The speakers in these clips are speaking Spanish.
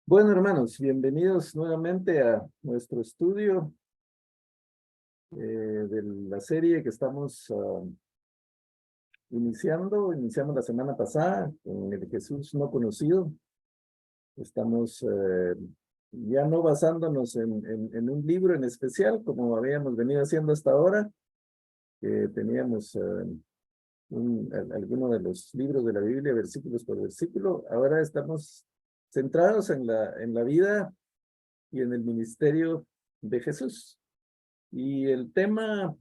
Bueno, hermanos, bienvenidos nuevamente a nuestro estudio de la serie que estamos iniciando. Iniciamos la semana pasada con el Jesús no conocido. Estamos ya no basándonos en un libro en especial, como habíamos venido haciendo hasta ahora, que teníamos alguno de los libros de la Biblia, versículos por versículo. Ahora estamos centrados en la vida y en el ministerio de Jesús. Y el tema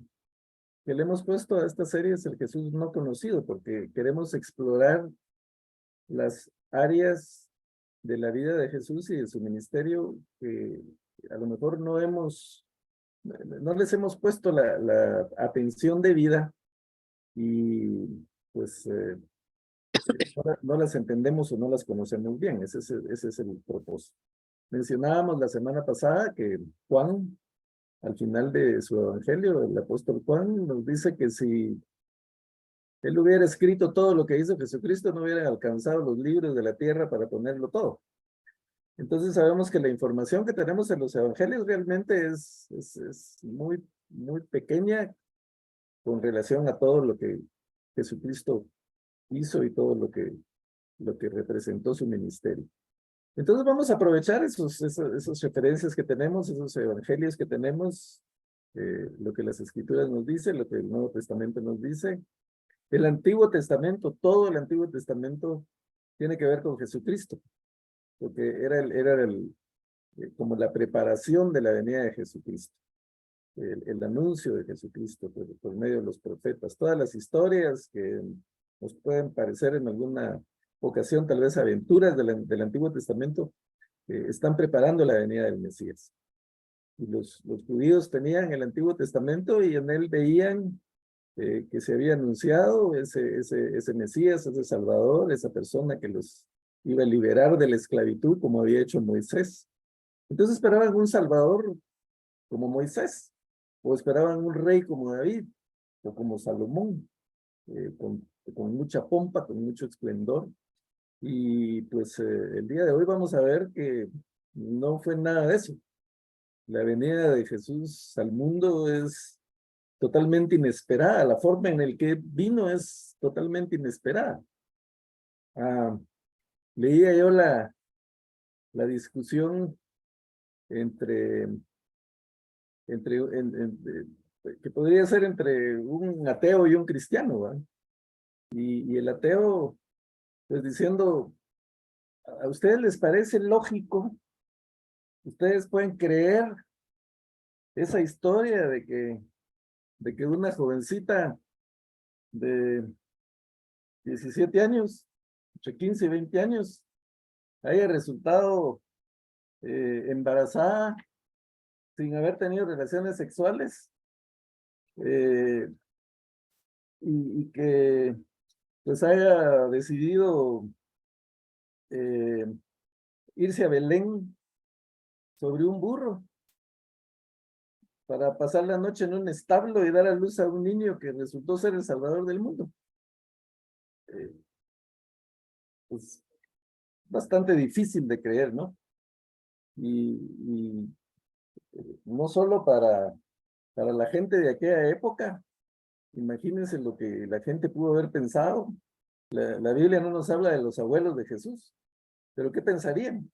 que le hemos puesto a esta serie es el Jesús no conocido, porque queremos explorar las áreas de la vida de Jesús y de su ministerio que a lo mejor no les hemos puesto la atención debida y pues no las entendemos o no las conocemos bien. Ese es el propósito. Mencionábamos la semana pasada que Juan, al final de su evangelio, el apóstol Juan nos dice que si él hubiera escrito todo lo que hizo Jesucristo, no hubieran alcanzado los libros de la tierra para ponerlo todo. Entonces sabemos que la información que tenemos en los evangelios realmente es muy pequeña con relación a todo lo que Jesucristo hizo y todo lo que representó su ministerio. Entonces vamos a aprovechar esas referencias que tenemos, esos evangelios que tenemos, lo que las Escrituras nos dicen, lo que el Nuevo Testamento nos dice. El Antiguo Testamento, todo el Antiguo Testamento tiene que ver con Jesucristo, porque era como la preparación de la venida de Jesucristo, el anuncio de Jesucristo por medio de los profetas. Todas las historias que nos pueden parecer en alguna ocasión, tal vez aventuras del Antiguo Testamento, están preparando la venida del Mesías. Y los judíos tenían el Antiguo Testamento y en él veían que se había anunciado ese Mesías, ese Salvador, esa persona que los iba a liberar de la esclavitud, como había hecho Moisés. Entonces esperaban un Salvador como Moisés, o esperaban un rey como David, o como Salomón, con mucha pompa, con mucho esplendor. Y pues el día de hoy vamos a ver que no fue nada de eso. La venida de Jesús al mundo es totalmente inesperada. La forma en la que vino es totalmente inesperada. Leía yo la discusión entre que podría ser entre un ateo y un cristiano, ¿verdad? Y el ateo, pues diciendo, ¿a ustedes les parece lógico? ¿Ustedes pueden creer esa historia de que una jovencita de 17 años, entre 15 y 20 años, haya resultado embarazada sin haber tenido relaciones sexuales eh, y que pues haya decidido eh, irse a Belén sobre un burro para pasar la noche en un establo y dar a luz a un niño que resultó ser el salvador del mundo? Eh, pues bastante difícil de creer, ¿no? Y no solo para la gente de aquella época. Imagínense lo que la gente pudo haber pensado. La Biblia no nos habla de los abuelos de Jesús, pero ¿qué pensarían?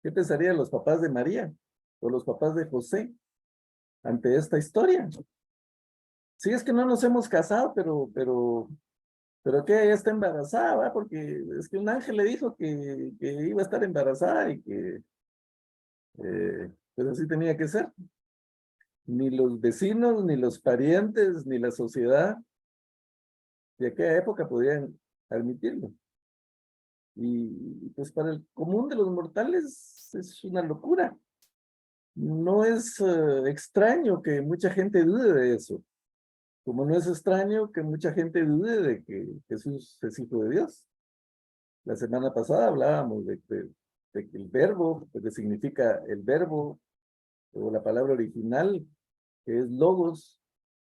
¿Qué pensarían los papás de María o los papás de José ante esta historia? Sí, es que no nos hemos casado, pero que ella está embarazada, ¿va? Porque es que un ángel le dijo que iba a estar embarazada y que pues así tenía que ser. Ni los vecinos, ni los parientes, ni la sociedad de aquella época podían admitirlo. Y pues para el común de los mortales es una locura. No es extraño que mucha gente dude de eso, como no es extraño que mucha gente dude de que Jesús es hijo de Dios. La semana pasada hablábamos de que el verbo, lo que significa el verbo, o la palabra original, que es logos,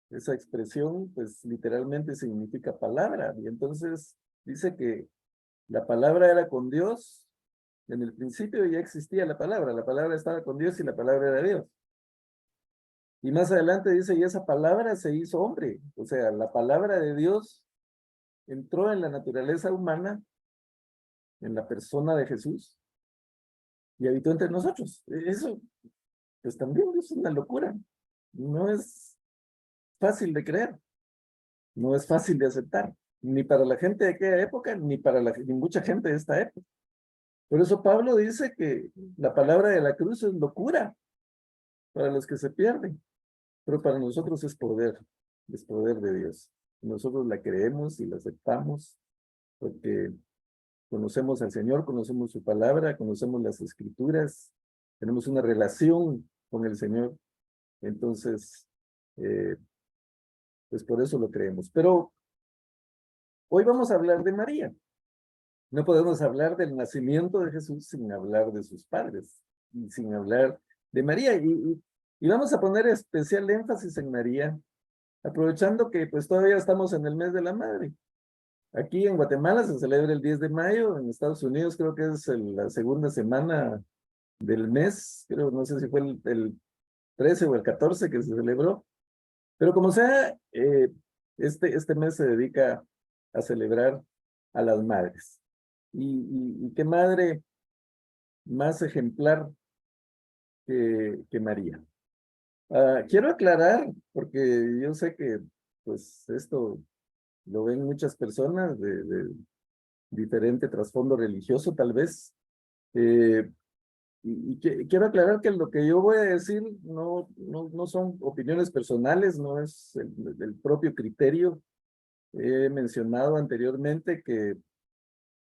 esa expresión, pues literalmente significa palabra. Y entonces dice que la palabra era con Dios En el principio ya existía la palabra estaba con Dios y la palabra era Dios. Y más adelante dice, y esa palabra se hizo hombre. O sea, la palabra de Dios entró en la naturaleza humana, en la persona de Jesús, y habitó entre nosotros. Eso, pues también es una locura. No es fácil de creer, no es fácil de aceptar, ni para la gente de aquella época, ni para ni mucha gente de esta época. Por eso Pablo dice que la palabra de la cruz es locura para los que se pierden, pero para nosotros es poder de Dios. Nosotros la creemos y la aceptamos porque conocemos al Señor, conocemos su palabra, conocemos las escrituras, tenemos una relación con el Señor. Entonces, pues por eso lo creemos. Pero hoy vamos a hablar de María. No podemos hablar del nacimiento de Jesús sin hablar de sus padres y sin hablar de María. Y vamos a poner especial énfasis en María, aprovechando que pues todavía estamos en el mes de la madre. Aquí en Guatemala se celebra el 10 de mayo, en Estados Unidos creo que es la segunda semana del mes, creo, no sé si fue el 13 o el 14 que se celebró, pero como sea, este mes se dedica a celebrar a las madres. Y qué madre más ejemplar que María. Quiero aclarar, porque yo sé que pues esto lo ven muchas personas de diferente trasfondo religioso tal vez, quiero aclarar que lo que yo voy a decir no son opiniones personales, no es el propio criterio. He mencionado anteriormente que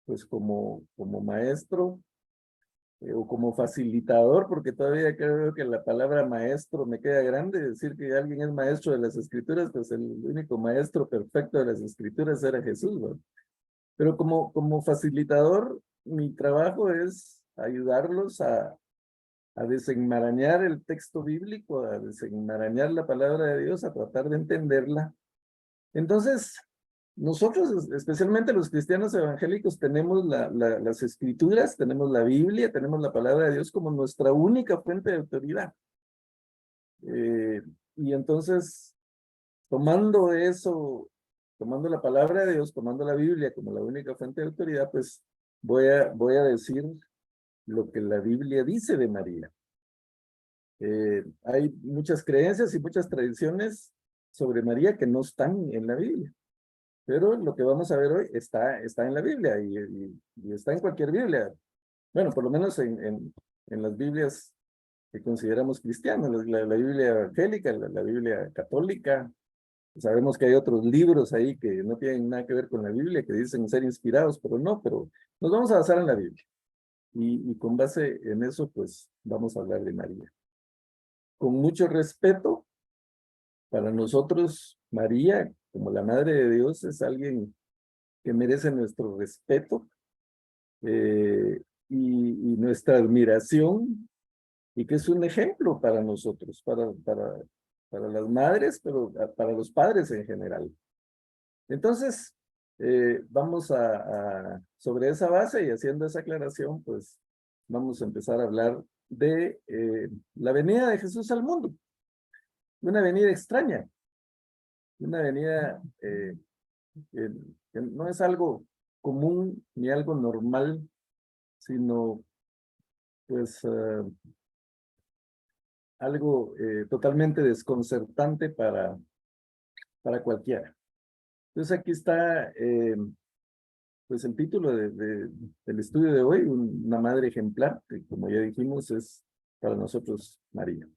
pues como maestro o como facilitador, porque todavía creo que la palabra maestro me queda grande, decir que alguien es maestro de las escrituras, pues el único maestro perfecto de las escrituras era Jesús, ¿no? Pero como facilitador, mi trabajo es ayudarlos a desenmarañar el texto bíblico, a desenmarañar la palabra de Dios, a tratar de entenderla. Entonces, nosotros, especialmente los cristianos evangélicos, tenemos las escrituras, tenemos la Biblia, tenemos la palabra de Dios como nuestra única fuente de autoridad. Y entonces, tomando eso, tomando la palabra de Dios, tomando la Biblia como la única fuente de autoridad, pues voy a decir lo que la Biblia dice de María. Hay muchas creencias y muchas tradiciones sobre María que no están en la Biblia. Pero lo que vamos a ver hoy está en la Biblia y está en cualquier Biblia. Bueno, por lo menos en las Biblias que consideramos cristianas, la Biblia evangélica, la Biblia católica. Sabemos que hay otros libros ahí que no tienen nada que ver con la Biblia, que dicen ser inspirados, pero no, pero nos vamos a basar en la Biblia. Y con base en eso, pues vamos a hablar de María. Con mucho respeto, para nosotros, María, como la Madre de Dios, es alguien que merece nuestro respeto y nuestra admiración, y que es un ejemplo para nosotros, para las madres, pero para los padres en general. Entonces, vamos sobre esa base y haciendo esa aclaración, pues vamos a empezar a hablar de la venida de Jesús al mundo. Una venida extraña, una venida que no es algo común ni algo normal, sino pues algo totalmente desconcertante para cualquiera. Entonces aquí está pues el título del estudio de hoy, una madre ejemplar, que como ya dijimos es para nosotros María.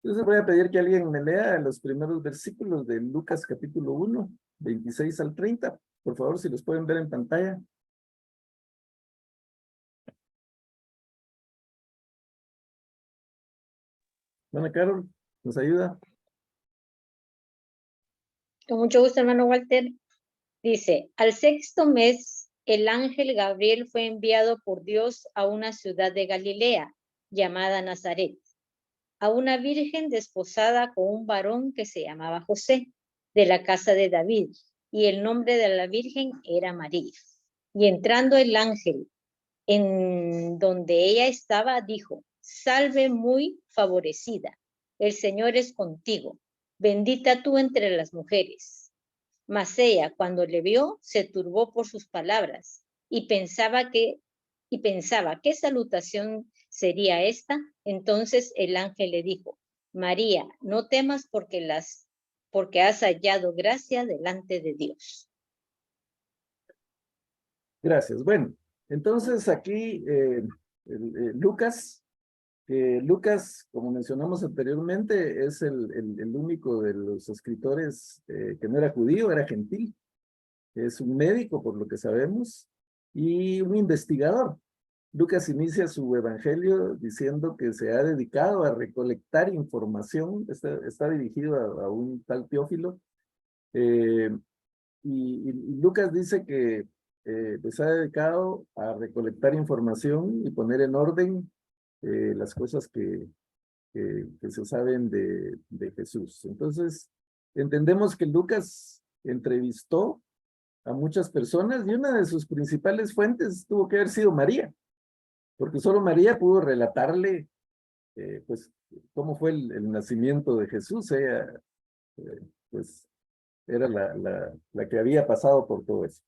Entonces voy a pedir que alguien me lea los primeros versículos de Lucas capítulo 1, 26 al 30. Por favor, si los pueden ver en pantalla. Ana Carol, ¿nos ayuda? Con mucho gusto, hermano Walter. Dice, al sexto mes, el ángel Gabriel fue enviado por Dios a una ciudad de Galilea, llamada Nazaret, a una virgen desposada con un varón que se llamaba José, de la casa de David, y el nombre de la virgen era María. Y entrando el ángel en donde ella estaba, dijo: Salve muy favorecida, el Señor es contigo, bendita tú entre las mujeres. Mas ella, cuando le vio, se turbó por sus palabras y pensaba, ¿qué salutación sería esta? Entonces el ángel le dijo: María, no temas, porque has hallado gracia delante de Dios. Gracias. Bueno, entonces aquí Lucas, como mencionamos anteriormente, es el único de los escritores que no era judío, era gentil. Es un médico, por lo que sabemos, y un investigador. Lucas inicia su evangelio diciendo que se ha dedicado a recolectar información, está dirigido a un tal Teófilo, eh, y Lucas dice que se ha dedicado a recolectar información y poner en orden las cosas que se saben de Jesús. Entonces, entendemos que Lucas entrevistó a muchas personas y una de sus principales fuentes tuvo que haber sido María, porque solo María pudo relatarle pues cómo fue el nacimiento de Jesús. Ella pues era la que había pasado por todo eso.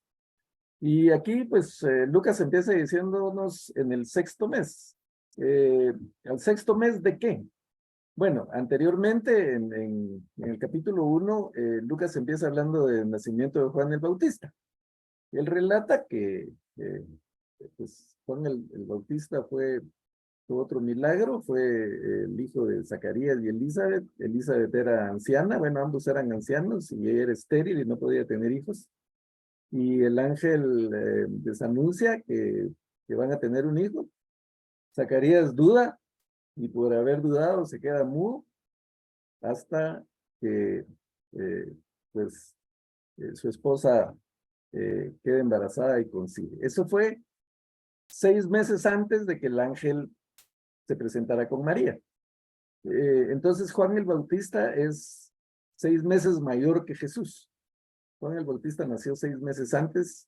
Y aquí pues Lucas empieza diciéndonos en el sexto mes. ¿Al sexto mes de qué? Bueno, anteriormente en el capítulo 1, Lucas empieza hablando del nacimiento de Juan el Bautista. Él relata que pues, Juan el Bautista fue otro milagro, fue el hijo de Zacarías y Elizabeth. Elizabeth era anciana, bueno, ambos eran ancianos y ella era estéril y no podía tener hijos. Y el ángel les anuncia que van a tener un hijo. Zacarías duda y por haber dudado se queda mudo hasta que pues su esposa queda embarazada y concibe. Eso fue 6 meses antes de que el ángel se presentara con María. Entonces Juan el Bautista es 6 meses mayor que Jesús. Juan el Bautista nació 6 meses antes,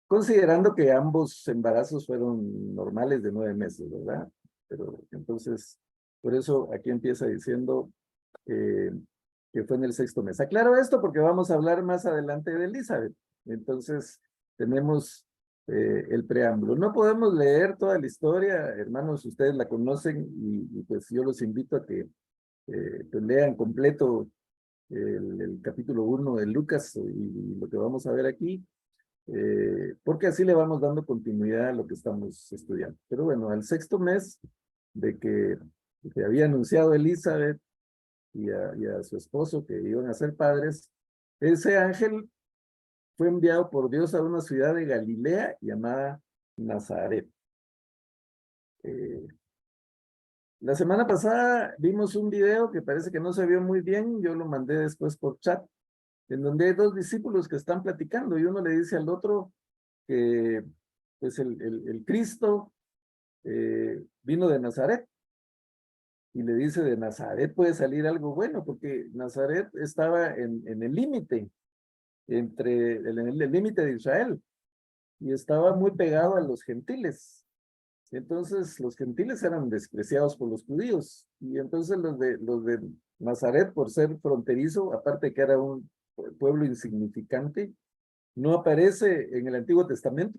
considerando que ambos embarazos fueron normales de 9 meses, ¿verdad? Pero entonces, por eso aquí empieza diciendo que fue en el sexto mes. Aclaro esto porque vamos a hablar más adelante de Elizabeth. Entonces, tenemos el preámbulo. No podemos leer toda la historia, hermanos, ustedes la conocen y pues yo los invito a que pues lean completo el capítulo 1 de Lucas y lo que vamos a ver aquí, porque así le vamos dando continuidad a lo que estamos estudiando. Pero bueno, al sexto mes de que había anunciado Elizabeth y a su esposo que iban a ser padres, ese ángel fue enviado por Dios a una ciudad de Galilea llamada Nazaret. La semana pasada vimos un video que parece que no se vio muy bien, yo lo mandé después por chat, en donde hay dos discípulos que están platicando y uno le dice al otro que pues el Cristo vino de Nazaret. Y le dice, de Nazaret puede salir algo bueno, porque Nazaret estaba en el límite, en el límite de Israel, y estaba muy pegado a los gentiles. Entonces los gentiles eran despreciados por los judíos, y entonces los de Nazaret, por ser fronterizo, aparte que era un pueblo insignificante, no aparece en el Antiguo Testamento.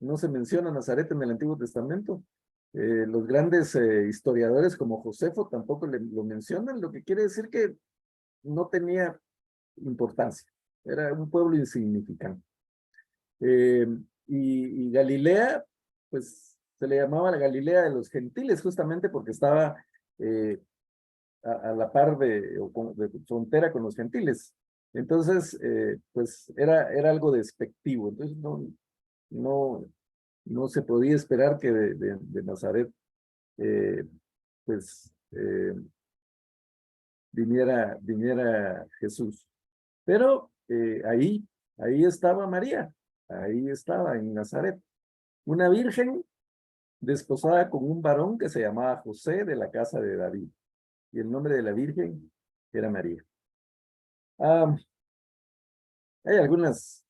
No se menciona Nazaret en el Antiguo Testamento. Los grandes historiadores como Josefo tampoco lo mencionan, lo que quiere decir que no tenía importancia. Era un pueblo insignificante. Eh, y Galilea, pues se le llamaba la Galilea de los gentiles, justamente porque estaba a la par de frontera con los gentiles. Entonces, pues era algo despectivo. Entonces, no, no se podía esperar que de Nazaret, eh, pues, viniera Jesús. Pero ahí estaba María, ahí estaba en Nazaret, una virgen desposada con un varón que se llamaba José de la casa de David, y el nombre de la virgen era María. Hay algunas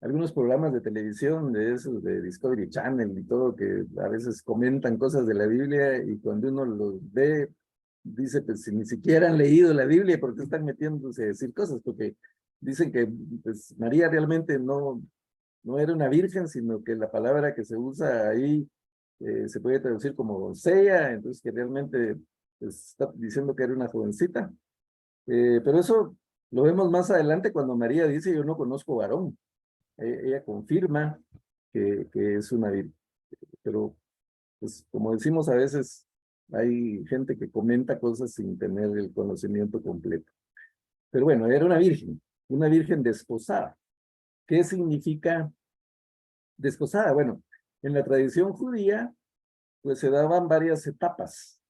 algunos programas de televisión, de esos de Discovery Channel y todo, que a veces comentan cosas de la Biblia y cuando uno los ve, dice, pues si ni siquiera han leído la Biblia, ¿por qué están metiéndose a decir cosas? Porque dicen que pues, María realmente no era una virgen, sino que la palabra que se usa ahí se puede traducir como doncella, entonces que realmente pues, está diciendo que era una jovencita. Pero eso lo vemos más adelante cuando María dice, yo no conozco varón. Ella confirma que es una virgen. Pero, pues, como decimos a veces, hay gente que comenta cosas sin tener el conocimiento completo. Pero bueno, era una virgen desposada. ¿Qué significa desposada? Bueno, en la tradición judía, pues se daban varias etapas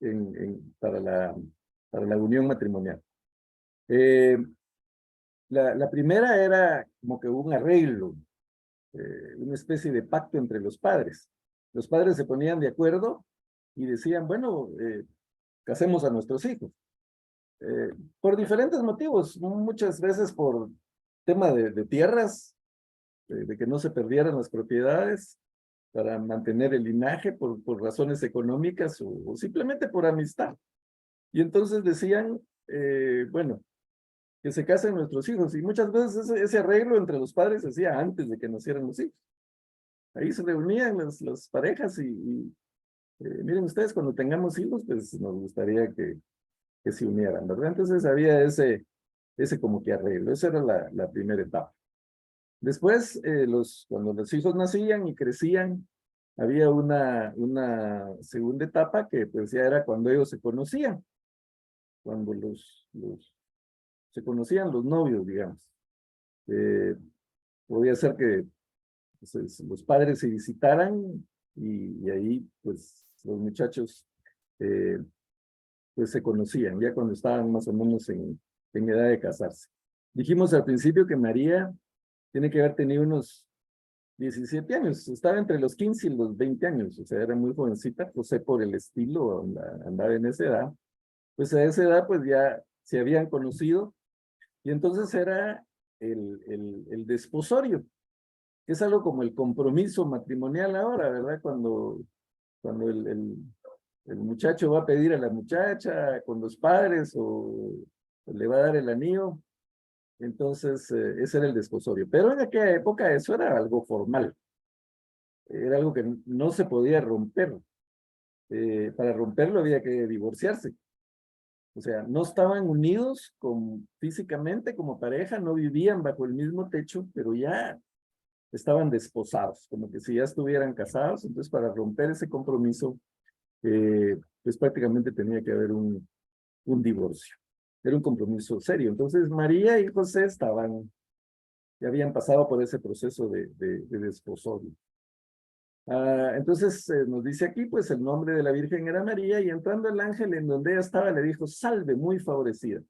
para la unión matrimonial. La primera era como que un arreglo, una especie de pacto entre los padres. Los padres se ponían de acuerdo y decían, bueno, casemos a nuestros hijos. Por diferentes motivos, muchas veces por tema de tierras, de que no se perdieran las propiedades, para mantener el linaje, por razones económicas o simplemente por amistad. Y entonces decían, bueno, que se casen nuestros hijos. Y muchas veces ese arreglo entre los padres se hacía antes de que nacieran los hijos. Ahí se reunían las parejas y miren ustedes, cuando tengamos hijos, pues nos gustaría que se unieran, ¿verdad? Entonces había ese como que arreglo. Esa era la primera etapa. Después, cuando los hijos nacían y crecían, había una segunda etapa que pues ya era cuando ellos se conocían, cuando se conocían los novios, digamos. Podía ser que pues, los padres se visitaran y ahí pues los muchachos pues se conocían ya cuando estaban más o menos en edad de casarse. Dijimos al principio que María tiene que haber tenido unos 17 años, estaba entre los 15 y los 20 años, o sea, era muy jovencita, José por el estilo andaba en esa edad, pues a esa edad pues ya se habían conocido y entonces era el desposorio, que es algo como el compromiso matrimonial ahora, ¿verdad? Cuando el muchacho va a pedir a la muchacha con los padres o le va a dar el anillo, entonces ese era el desposorio. Pero en aquella época eso era algo formal, era algo que no se podía romper. Para romperlo había que divorciarse. O sea, no estaban unidos físicamente como pareja, no vivían bajo el mismo techo, pero ya estaban desposados, como que si ya estuvieran casados. Entonces, para romper ese compromiso, pues prácticamente tenía que haber un divorcio. Era un compromiso serio. Entonces, María y José ya habían pasado por ese proceso de desposorio. Entonces nos dice aquí, pues el nombre de la Virgen era María, y entrando el ángel en donde ella estaba, le dijo, salve, muy favorecida.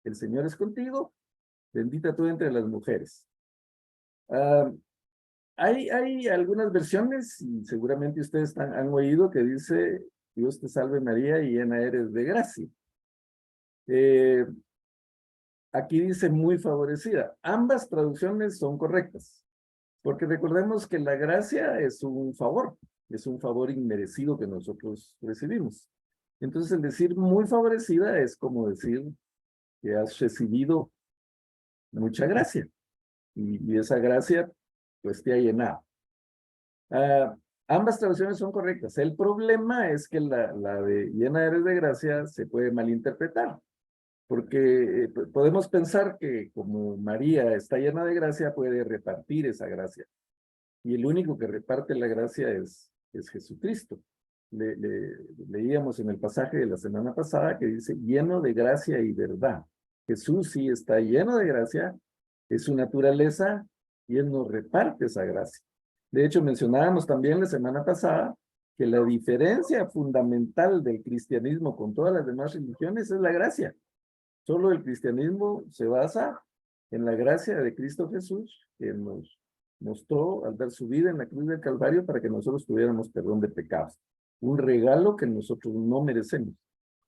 El Señor es contigo, bendita tú entre las mujeres. Hay algunas versiones, y seguramente ustedes han oído, que dice, Dios te salve María, y llena eres de gracia. Aquí dice muy favorecida. Ambas traducciones son correctas, porque recordemos que la gracia es un favor inmerecido que nosotros recibimos. Entonces, el decir muy favorecida es como decir que has recibido mucha gracia, y esa gracia pues te ha llenado. Ambas traducciones son correctas. El problema es que la de llena eres de gracia se puede malinterpretar, porque podemos pensar que como María está llena de gracia, puede repartir esa gracia. Y el único que reparte la gracia es Jesucristo. Leíamos en el pasaje de la semana pasada que dice, lleno de gracia y verdad. Jesús sí está lleno de gracia, es su naturaleza, y Él nos reparte esa gracia. De hecho, mencionábamos también la semana pasada que la diferencia fundamental del cristianismo con todas las demás religiones es la gracia. Solo el cristianismo se basa en la gracia de Cristo Jesús, que nos mostró al dar su vida en la cruz del Calvario para que nosotros tuviéramos perdón de pecados. Un regalo que nosotros no merecemos.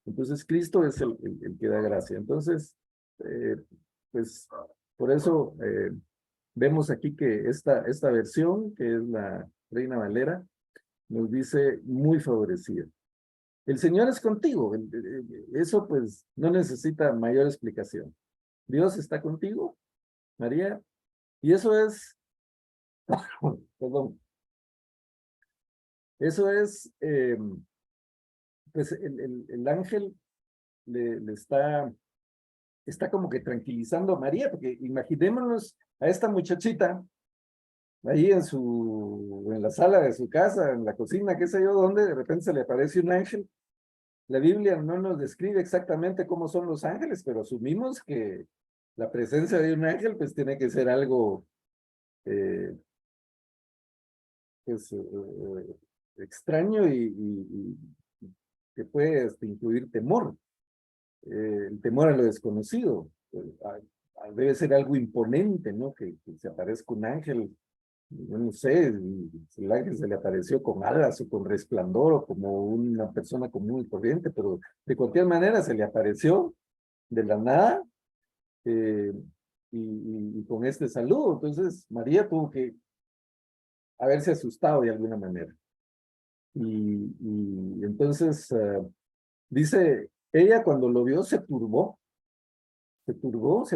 Entonces, Cristo es el que da gracia. Entonces, pues, por eso vemos aquí que esta versión, que es la Reina Valera, nos dice muy favorecida. El Señor es contigo. Eso pues no necesita mayor explicación. Dios está contigo, María, y eso es, perdón, eso es, pues el ángel le está como que tranquilizando a María, porque imaginémonos a esta muchachita ahí en la sala de su casa, en la cocina, qué sé yo, donde de repente se le aparece un ángel. La Biblia no nos describe exactamente cómo son los ángeles, pero asumimos que la presencia de un ángel pues tiene que ser algo eh, pues, extraño y que puede hasta incluir temor, el temor a lo desconocido. Debe ser algo imponente, ¿no? Que se aparezca un ángel, yo no sé, si el ángel se le apareció con alas o con resplandor o como una persona común y corriente, pero de cualquier manera se le apareció de la nada eh, y con este saludo. Entonces María tuvo que haberse asustado de alguna manera. Y entonces dice, ella cuando lo vio se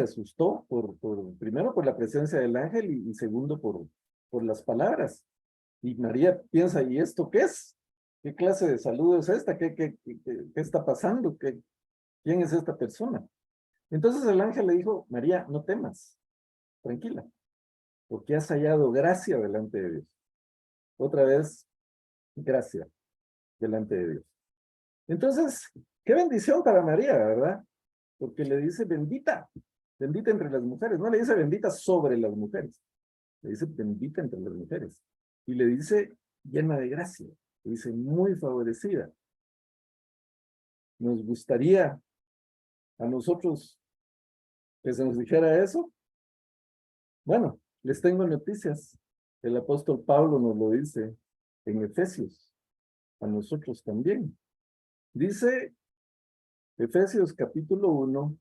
asustó primero por la presencia del ángel y segundo por las palabras. Y María piensa, ¿y esto qué es? ¿Qué clase de saludo es esta? ¿Qué está pasando? ¿Quién es esta persona? Entonces el ángel le dijo, María, no temas, tranquila, porque has hallado gracia delante de Dios. Otra vez, gracia delante de Dios. Entonces, qué bendición para María, ¿verdad? Porque le dice bendita, bendita entre las mujeres. No le dice bendita sobre las mujeres, le dice bendita entre las mujeres. Y le dice llena de gracia, le dice muy favorecida. Nos gustaría a nosotros que se nos dijera eso. Bueno, les tengo noticias. El apóstol Pablo nos lo dice en Efesios, a nosotros también. Dice Efesios capítulo 1,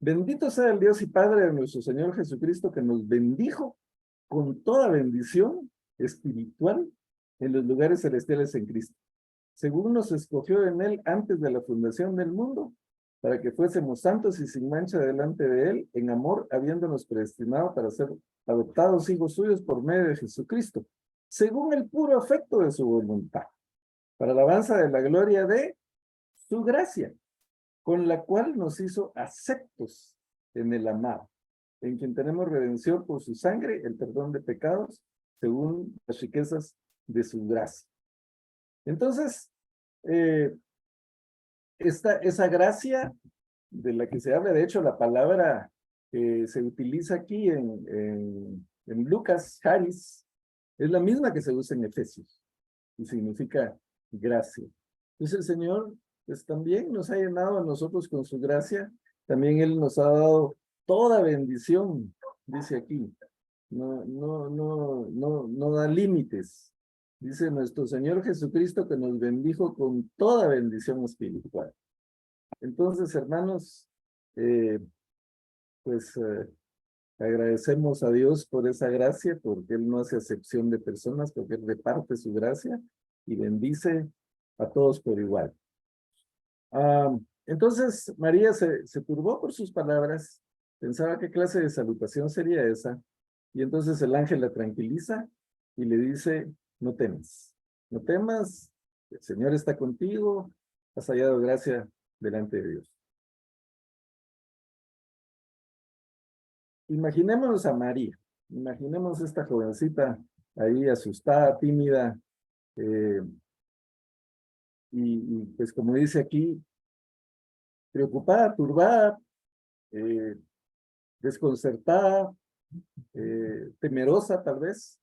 bendito sea el Dios y Padre de nuestro Señor Jesucristo, que nos bendijo con toda bendición espiritual en los lugares celestiales en Cristo, según nos escogió en Él antes de la fundación del mundo, para que fuésemos santos y sin mancha delante de Él, en amor, habiéndonos predestinado para ser adoptados hijos suyos por medio de Jesucristo, según el puro afecto de su voluntad, para alabanza de la gloria de su gracia, con la cual nos hizo aceptos en el amado, en quien tenemos redención por su sangre, el perdón de pecados, según las riquezas de su gracia. Entonces, esa gracia de la que se habla, de hecho, la palabra que se utiliza aquí en Lucas, charis, es la misma que se usa en Efesios y significa gracia. Entonces el Señor pues también nos ha llenado a nosotros con su gracia, también Él nos ha dado toda bendición, dice aquí, no da límites. Dice nuestro Señor Jesucristo que nos bendijo con toda bendición espiritual. Entonces, hermanos, eh, pues agradecemos a Dios por esa gracia, porque Él no hace acepción de personas, porque Él reparte su gracia y bendice a todos por igual. Entonces, María se turbó por sus palabras, pensaba qué clase de salutación sería esa, y entonces el ángel la tranquiliza y le dice, no temas, no temas, el Señor está contigo, has hallado gracia delante de Dios. Imaginémonos a María, imaginemos esta jovencita ahí asustada, tímida, eh, y pues como dice aquí, preocupada, turbada, eh, desconcertada, temerosa tal vez.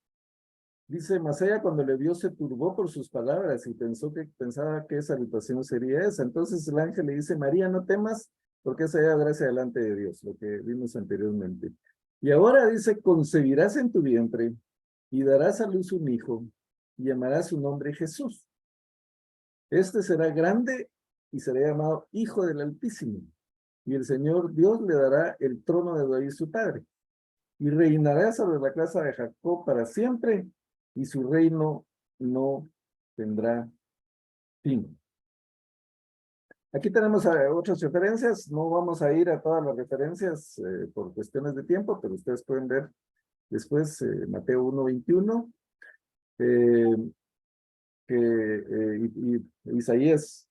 Dice, mas ella cuando le vio se turbó por sus palabras y pensaba que esa salutación sería esa. Entonces el ángel le dice, María, no temas, porque esa hallado gracia delante de Dios, lo que vimos anteriormente. Y ahora dice, concebirás en tu vientre y darás a luz un hijo y llamarás su nombre Jesús. Este será grande y será llamado Hijo del Altísimo. Y el Señor Dios le dará el trono de David su padre. y reinará sobre la casa de Jacob para siempre, y su reino no tendrá fin. Aquí tenemos otras referencias, no vamos a ir a todas las referencias por cuestiones de tiempo, pero ustedes pueden ver después Mateo 1:21, y Isaías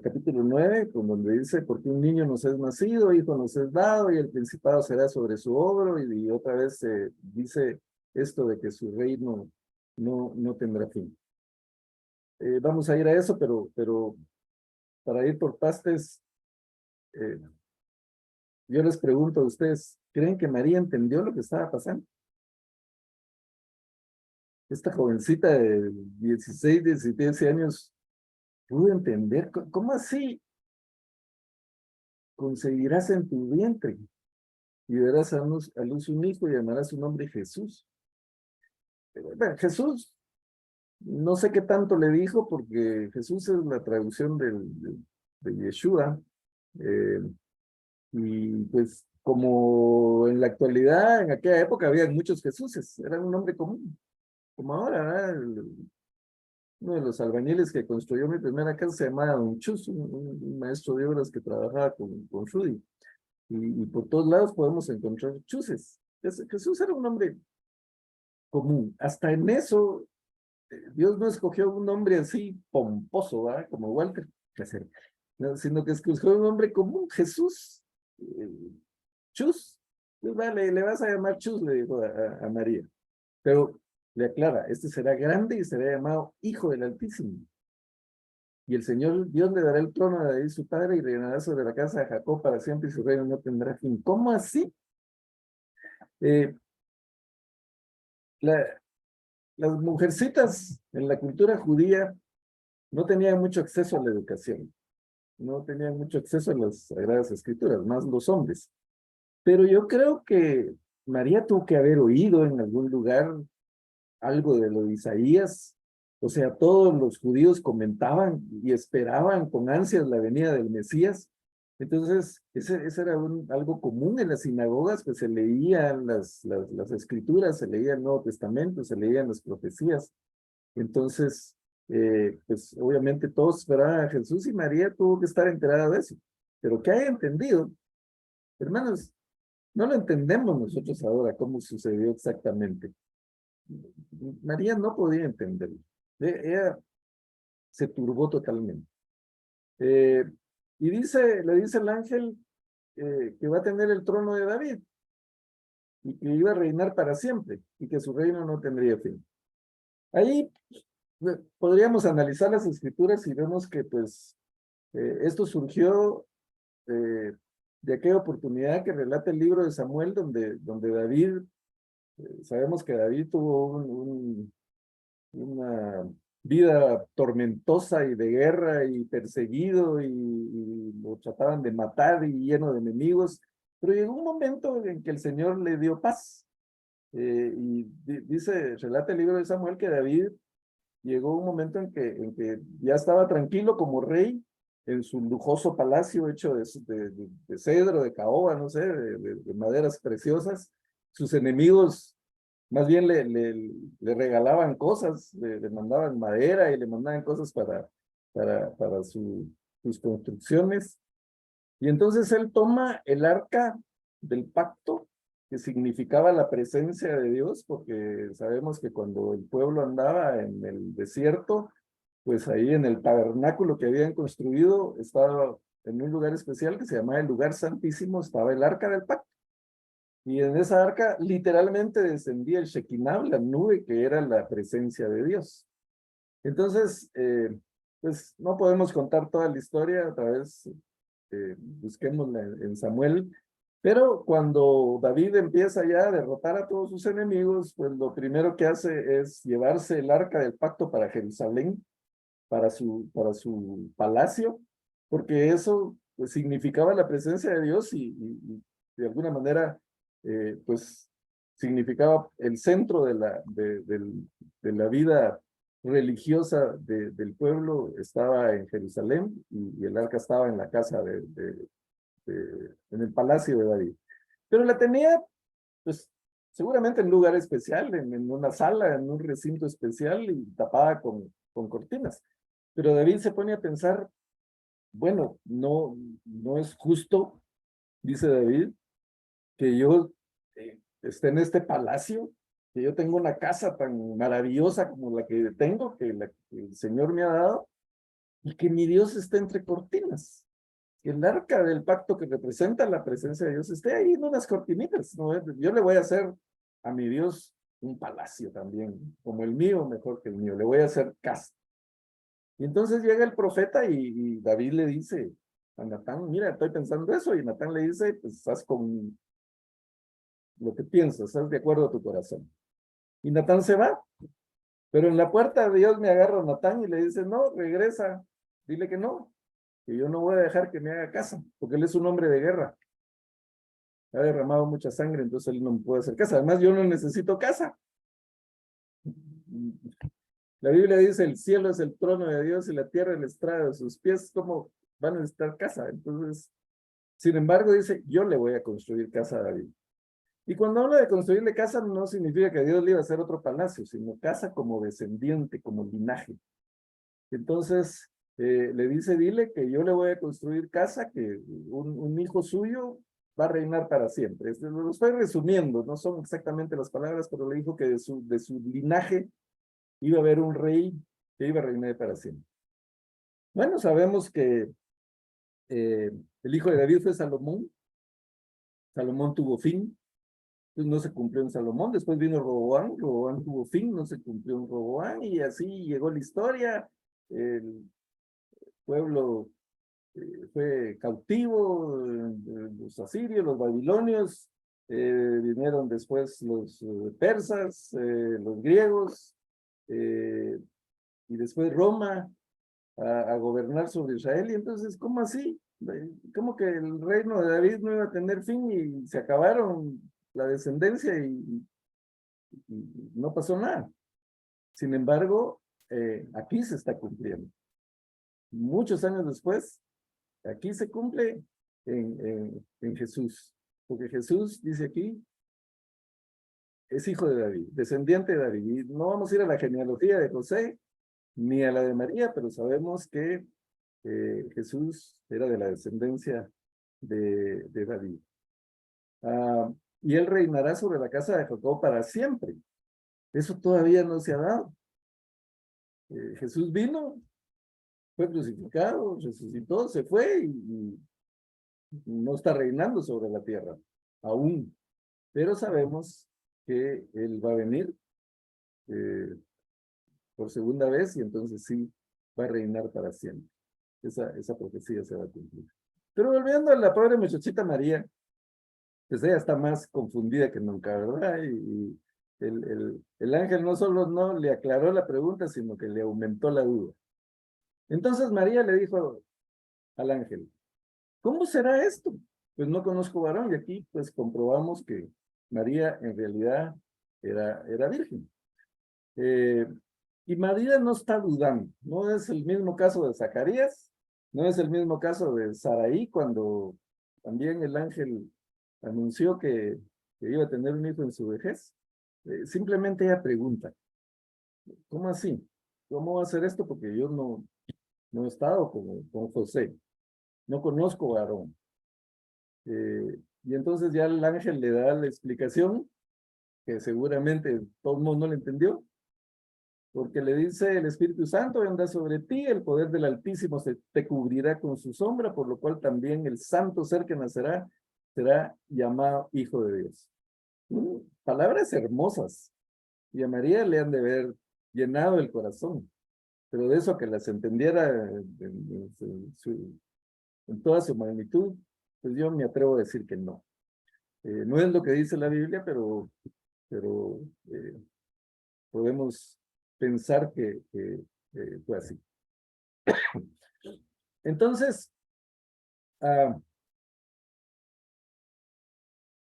capítulo 9, con donde dice, porque un niño nos es nacido, hijo nos es dado, y el principado será sobre su hombro, y otra vez dice esto de que su reino no tendrá fin. Vamos a ir a eso, pero para ir por partes, yo les pregunto a ustedes, ¿creen que María entendió lo que estaba pasando? Esta jovencita de 16, 17 años pudo entender, ¿cómo así concebirás en tu vientre y darás a luz un hijo y llamarás su nombre Jesús? Bueno, Jesús, no sé qué tanto le dijo, porque Jesús es la traducción de Yeshua, eh, y pues como en la actualidad, en aquella época había muchos Jesuses, era un nombre común, como ahora, ¿verdad? Uno de los albañiles que construyó mi primera casa se llamaba Don Chus, un maestro de obras que trabajaba con Rudy. Y por todos lados podemos encontrar Chuses. Jesús era un nombre común. Hasta en eso, Dios no escogió un nombre así pomposo, ¿verdad? Como Walter, no, sino que escogió un nombre común, Jesús. Chus. Pues, vale, le vas a llamar Chus, le dijo a María. Pero le aclara, este será grande y será llamado Hijo del Altísimo. Y el Señor Dios le dará el trono a David su padre y reinará sobre la casa de Jacob para siempre y su reino no tendrá fin. ¿Cómo así? Eh, las mujercitas en la cultura judía no tenían mucho acceso a la educación, no tenían mucho acceso a las Sagradas Escrituras, más los hombres. Pero yo creo que María tuvo que haber oído en algún lugar algo de lo de Isaías. O sea, todos los judíos comentaban y esperaban con ansias la venida del Mesías. Entonces, ese era algo común en las sinagogas, pues se leían las escrituras, se leía el Nuevo Testamento, se leían las profecías. Entonces, pues obviamente todos esperaban a Jesús y María tuvo que estar enterada de eso. Pero que haya entendido, hermanos, no lo entendemos nosotros ahora cómo sucedió exactamente. María no podía entenderlo. Ella se turbó totalmente. Y le dice el ángel que va a tener el trono de David y que iba a reinar para siempre y que su reino no tendría fin. Ahí podríamos analizar las escrituras y vemos que pues esto surgió de aquella oportunidad que relata el libro de Samuel donde David, sabemos que David tuvo una vida tormentosa y de guerra y perseguido y lo trataban de matar y lleno de enemigos, pero llegó un momento en que el Señor le dio paz. Relata el libro de Samuel que David llegó un momento en que ya estaba tranquilo como rey en su lujoso palacio hecho de cedro, de caoba, no sé, de maderas preciosas. Sus enemigos más bien le regalaban cosas, le mandaban madera y le mandaban cosas para sus construcciones. Y entonces él toma el arca del pacto, que significaba la presencia de Dios, porque sabemos que cuando el pueblo andaba en el desierto, pues ahí en el tabernáculo que habían construido, estaba en un lugar especial que se llamaba el lugar santísimo, estaba el arca del pacto. Y en esa arca literalmente descendía el Shekinah, la nube que era la presencia de Dios. Entonces, pues no podemos contar toda la historia, otra vez busquémosla en Samuel, pero cuando David empieza ya a derrotar a todos sus enemigos, pues lo primero que hace es llevarse el arca del pacto para Jerusalén, para su palacio, porque eso pues, significaba la presencia de Dios y de alguna manera pues significaba el centro de la vida religiosa del pueblo estaba en Jerusalén y el arca estaba en la casa en el palacio de David. Pero la tenía pues seguramente en un lugar especial, en una sala, en un recinto especial y tapada con cortinas. Pero David se pone a pensar, bueno, no es justo, dice David, que yo esté en este palacio, que yo tengo una casa tan maravillosa como la que tengo, que el Señor me ha dado, y que mi Dios esté entre cortinas. Que el arca del pacto que representa la presencia de Dios esté ahí en unas cortinitas, ¿no? Yo le voy a hacer a mi Dios un palacio también, como el mío, mejor que el mío, le voy a hacer casa. Y entonces llega el profeta y David le dice a Natán, mira, estoy pensando eso, y Natán le dice, pues haz con lo que piensas, haz de acuerdo a tu corazón. Y Natán se va, pero en la puerta Dios me agarra a Natán y le dice, no, regresa, dile que no, que yo no voy a dejar que me haga casa, porque él es un hombre de guerra. Ha derramado mucha sangre, entonces él no me puede hacer casa. Además, yo no necesito casa. La Biblia dice, el cielo es el trono de Dios y la tierra el estrado de sus pies. ¿Cómo van a necesitar casa? Entonces, sin embargo, dice, yo le voy a construir casa a David. Y cuando habla de construirle casa, no significa que Dios le iba a hacer otro palacio, sino casa como descendiente, como linaje. Entonces, le dice, dile que yo le voy a construir casa, que un hijo suyo va a reinar para siempre. Lo estoy resumiendo, no son exactamente las palabras, pero le dijo que de su linaje iba a haber un rey que iba a reinar para siempre. Bueno, sabemos que el hijo de David fue Salomón. Salomón tuvo fin, pues no se cumplió en Salomón. Después vino Roboán, Roboán tuvo fin, no se cumplió en Roboán, y así llegó la historia. El pueblo fue cautivo, los asirios, los babilonios, vinieron después los persas, los griegos, y después Roma a gobernar sobre Israel. Y entonces, ¿cómo así? ¿Cómo que el reino de David no iba a tener fin y se acabaron la descendencia y no pasó nada? Sin embargo, aquí se está cumpliendo. Muchos años después, aquí se cumple en Jesús, porque Jesús, dice aquí, es hijo de David, descendiente de David. Y no vamos a ir a la genealogía de José, ni a la de María, pero sabemos que Jesús era de la descendencia de David. Y él reinará sobre la casa de Jacob para siempre. Eso todavía no se ha dado. Jesús vino, fue crucificado, resucitó, se fue y no está reinando sobre la tierra aún, pero sabemos que él va a venir por segunda vez y entonces sí va a reinar para siempre. Esa profecía se va a cumplir. Pero volviendo a la pobre muchachita María, pues ella está más confundida que nunca, ¿verdad? Y el ángel no solo no le aclaró la pregunta, sino que le aumentó la duda. Entonces María le dijo al ángel, ¿cómo será esto? Pues no conozco varón, y aquí pues comprobamos que María en realidad era virgen. Y María no está dudando, no es el mismo caso de Zacarías, no es el mismo caso de Saraí, cuando también el ángel anunció que iba a tener un hijo en su vejez. Simplemente ella pregunta, ¿cómo así? ¿Cómo va a ser esto? Porque yo no he estado con José, no conozco a Aarón. Y entonces ya el ángel le da la explicación, que seguramente todo el mundo no le entendió, porque le dice el Espíritu Santo vendrá sobre ti, el poder del Altísimo te cubrirá con su sombra, por lo cual también el santo ser que nacerá será llamado Hijo de Dios. Palabras hermosas, y a María le han de haber llenado el corazón, pero de eso que las entendiera en toda su magnitud, pues yo me atrevo a decir que no. No es lo que dice la Biblia, pero podemos pensar que fue así. Entonces,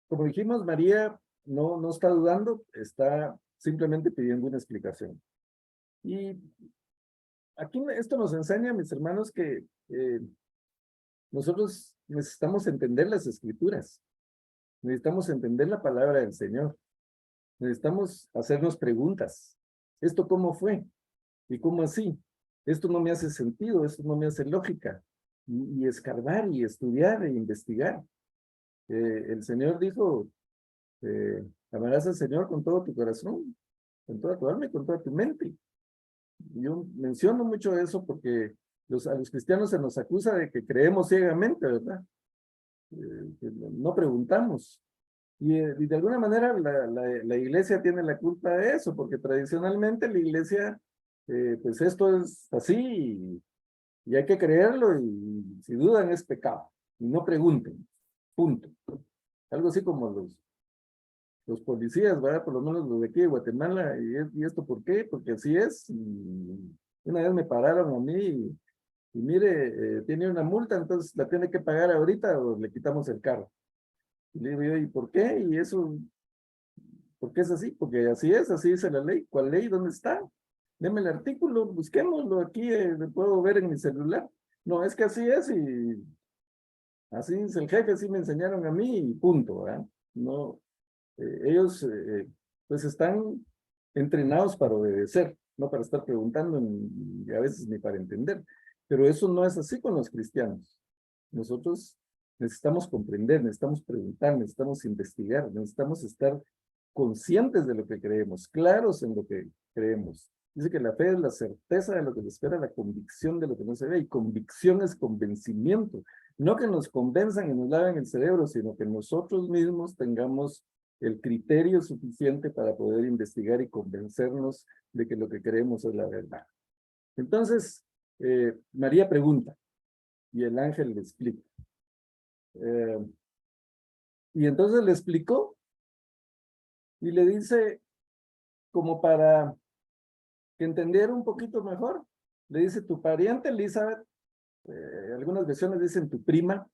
como dijimos, María no está dudando, está simplemente pidiendo una explicación. Y aquí esto nos enseña, mis hermanos, que nosotros necesitamos entender las escrituras, necesitamos entender la palabra del Señor. Necesitamos hacernos preguntas. ¿Esto cómo fue? ¿Y cómo así? Esto no me hace sentido, esto no me hace lógica. Y escarbar y estudiar e investigar. El Señor dijo, amarás al Señor con todo tu corazón, con toda tu alma y con toda tu mente. Yo menciono mucho eso porque a los cristianos se nos acusa de que creemos ciegamente, ¿verdad? Que no preguntamos. Y de alguna manera la iglesia tiene la culpa de eso, porque tradicionalmente la iglesia, pues esto es así y hay que creerlo y si dudan es pecado. Y no pregunten, punto. Algo así como los policías, ¿verdad? Por lo menos los de aquí de Guatemala. ¿Y esto por qué? Porque así es. Y una vez me pararon a mí y mire, tiene una multa, entonces la tiene que pagar ahorita o le quitamos el carro. Y le digo yo, ¿y por qué? Y eso, ¿por qué es así? Porque así dice la ley. ¿Cuál ley? ¿Dónde está? Deme el artículo, busquémoslo aquí, lo puedo ver en mi celular. No, es que así es y así es el jefe, así me enseñaron a mí y punto, ¿verdad? No, ellos pues están entrenados para obedecer, no para estar preguntando y a veces ni para entender. Pero eso no es así con los cristianos. Nosotros necesitamos comprender, necesitamos preguntar, necesitamos investigar, necesitamos estar conscientes de lo que creemos, claros en lo que creemos. Dice que la fe es la certeza de lo que se espera, la convicción de lo que no se ve, y convicción es convencimiento. No que nos convenzan y nos laven el cerebro, sino que nosotros mismos tengamos el criterio suficiente para poder investigar y convencernos de que lo que creemos es la verdad. Entonces, María pregunta y el ángel le explica. Y entonces le explicó y le dice, como para que entendiera un poquito mejor, le dice, tu pariente Elizabeth, algunas versiones dicen tu prima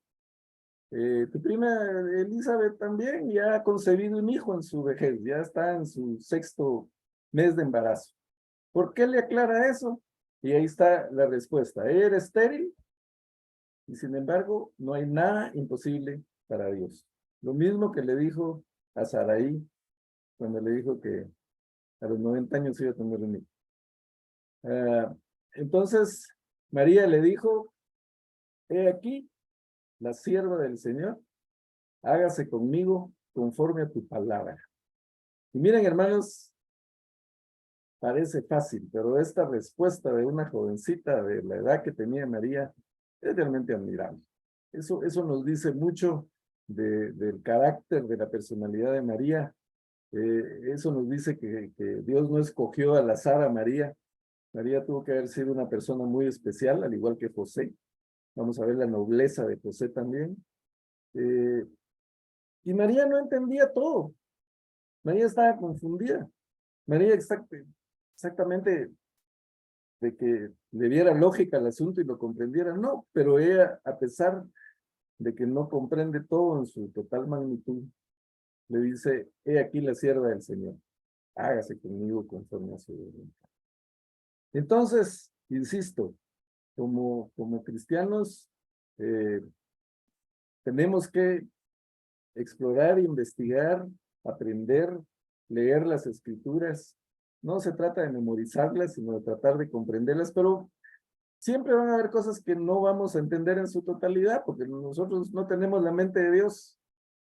Elizabeth también ya ha concebido un hijo en su vejez, ya está en su 6º mes de embarazo. ¿Por qué le aclara eso? Y ahí está la respuesta. Ella era estéril y sin embargo no hay nada imposible para Dios. Lo mismo que le dijo a Saraí cuando le dijo que a los 90 años iba a tener un hijo. Entonces María le dijo, he aquí la sierva del Señor, hágase conmigo conforme a tu palabra. Y miren, hermanos, parece fácil, pero esta respuesta de una jovencita de la edad que tenía María es realmente admirable. Eso nos dice mucho del carácter, de la personalidad de María. Eso nos dice que Dios no escogió al azar a María. María tuvo que haber sido una persona muy especial, al igual que José. Vamos a ver la nobleza de José también. Y María no entendía todo. María estaba confundida. María exactamente de que le diera lógica al asunto y lo comprendiera, no, pero ella, a pesar de que no comprende todo en su total magnitud, le dice, he aquí la sierva del Señor, hágase conmigo conforme a su voluntad. Entonces, insisto, como cristianos, tenemos que explorar, investigar, aprender, leer las escrituras. No se trata de memorizarlas, sino de tratar de comprenderlas, pero siempre van a haber cosas que no vamos a entender en su totalidad, porque nosotros no tenemos la mente de Dios.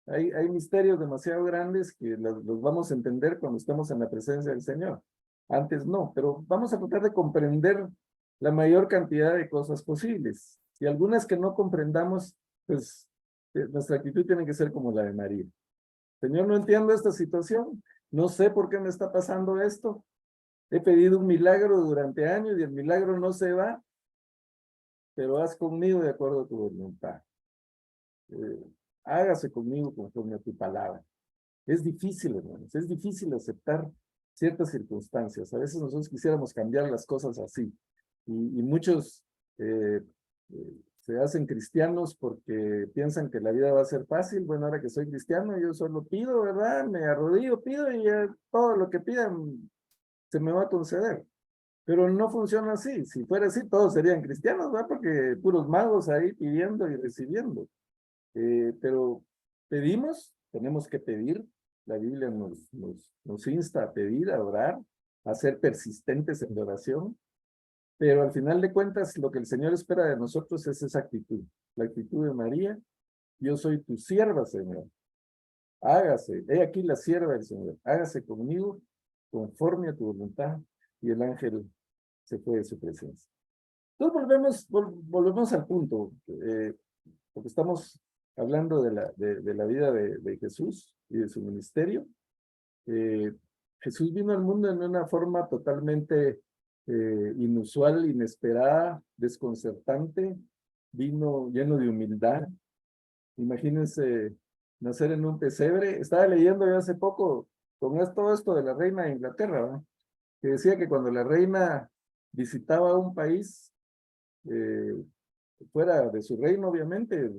Hay misterios demasiado grandes que los vamos a entender cuando estamos en la presencia del Señor. Antes no, pero vamos a tratar de comprender la mayor cantidad de cosas posibles. Y algunas que no comprendamos, pues nuestra actitud tiene que ser como la de María. Señor, no entiendo esta situación, no sé por qué me está pasando esto. He pedido un milagro durante años y el milagro no se va, pero haz conmigo de acuerdo a tu voluntad. Hágase conmigo conforme a tu palabra. Es difícil, hermanos, es difícil aceptar ciertas circunstancias. A veces nosotros quisiéramos cambiar las cosas así. Y muchos se hacen cristianos porque piensan que la vida va a ser fácil. Bueno, ahora que soy cristiano, yo solo pido, ¿verdad? Me arrodillo, pido y todo lo que pidan se me va a conceder. Pero no funciona así. Si fuera así, todos serían cristianos, ¿verdad? Porque puros magos ahí pidiendo y recibiendo. Pero pedimos, tenemos que pedir, La Biblia nos insta a pedir, a orar, a ser persistentes en la oración, pero al final de cuentas lo que el Señor espera de nosotros es esa actitud, la actitud de María. Yo soy tu sierva, Señor. Hágase, he aquí la sierva del Señor, hágase conmigo conforme a tu voluntad. Y el ángel se fue de su presencia. Entonces volvemos al punto, porque estamos hablando de la vida de Jesús y de su ministerio. Jesús vino al mundo en una forma totalmente inusual, inesperada, desconcertante, vino lleno de humildad. Imagínense nacer en un pesebre. Estaba leyendo yo hace poco todo esto de la reina de Inglaterra, ¿verdad? Que decía que cuando la reina visitaba un país, eh, fuera de su reino, obviamente,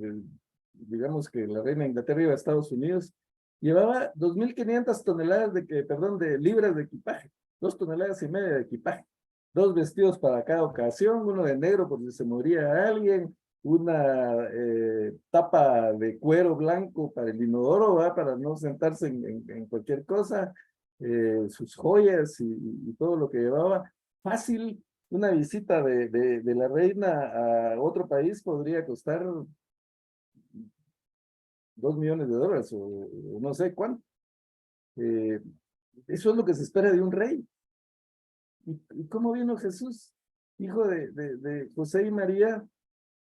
digamos que la reina de Inglaterra iba a Estados Unidos, llevaba 2.500 toneladas de libras de equipaje, 2,5 toneladas de equipaje, 2 vestidos para cada ocasión, uno de negro por si se moría alguien, una tapa de cuero blanco para el inodoro, ¿va? Para no sentarse en cualquier cosa, sus joyas y todo lo que llevaba. Fácil, una visita de la reina a otro país podría costar $2 millones o no sé cuánto. Eso es lo que se espera de un rey. ¿Y cómo vino Jesús? Hijo de José y María,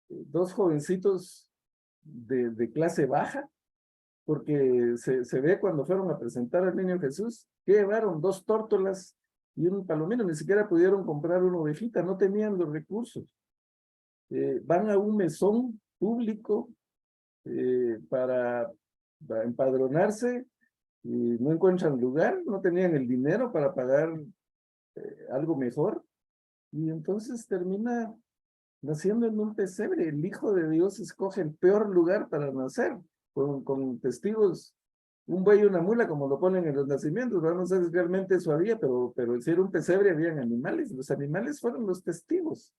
dos jovencitos de clase baja, porque se ve cuando fueron a presentar al niño Jesús, que llevaron 2 tórtolas y un palomino, ni siquiera pudieron comprar una ovejita, no tenían los recursos. Van a un mesón público para empadronarse y no encuentran lugar, no tenían el dinero para pagar algo mejor, y entonces termina naciendo en un pesebre. El Hijo de Dios escoge el peor lugar para nacer, con testigos, un buey y una mula, como lo ponen en los nacimientos. No sé si realmente eso había, pero si era un pesebre, habían animales. Los animales fueron los testigos.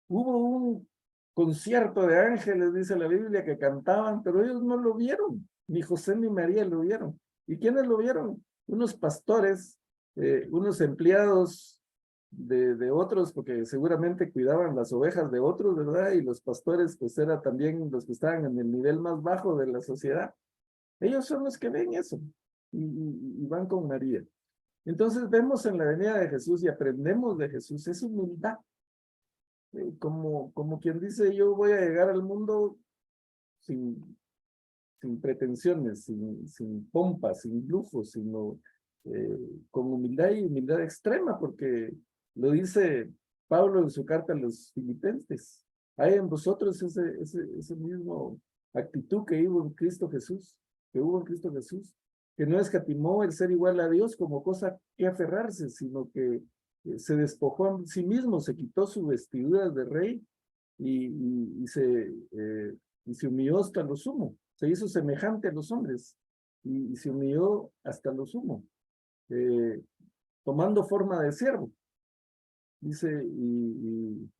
Hubo un concierto de ángeles, dice la Biblia, que cantaban, pero ellos no lo vieron, ni José ni María lo vieron. ¿Y quiénes lo vieron? Unos pastores, unos empleados de otros, porque seguramente cuidaban las ovejas de otros, ¿verdad? Y los pastores, pues, eran también los que estaban en el nivel más bajo de la sociedad. Ellos son los que ven eso y van con María. Entonces vemos en la venida de Jesús y aprendemos de Jesús, es humildad. Como quien dice, yo voy a llegar al mundo sin pretensiones, sin pompa, sin lujo, sino con humildad y humildad extrema, porque lo dice Pablo en su carta a los Filipenses. Hay en vosotros ese mismo actitud que hubo en Cristo Jesús, que no escatimó el ser igual a Dios como cosa que aferrarse, sino que se despojó a sí mismo, se quitó su vestidura de rey y, y, y se, eh, y se humilló hasta lo sumo, se hizo semejante a los hombres y se humilló hasta lo sumo, tomando forma de siervo, dice, y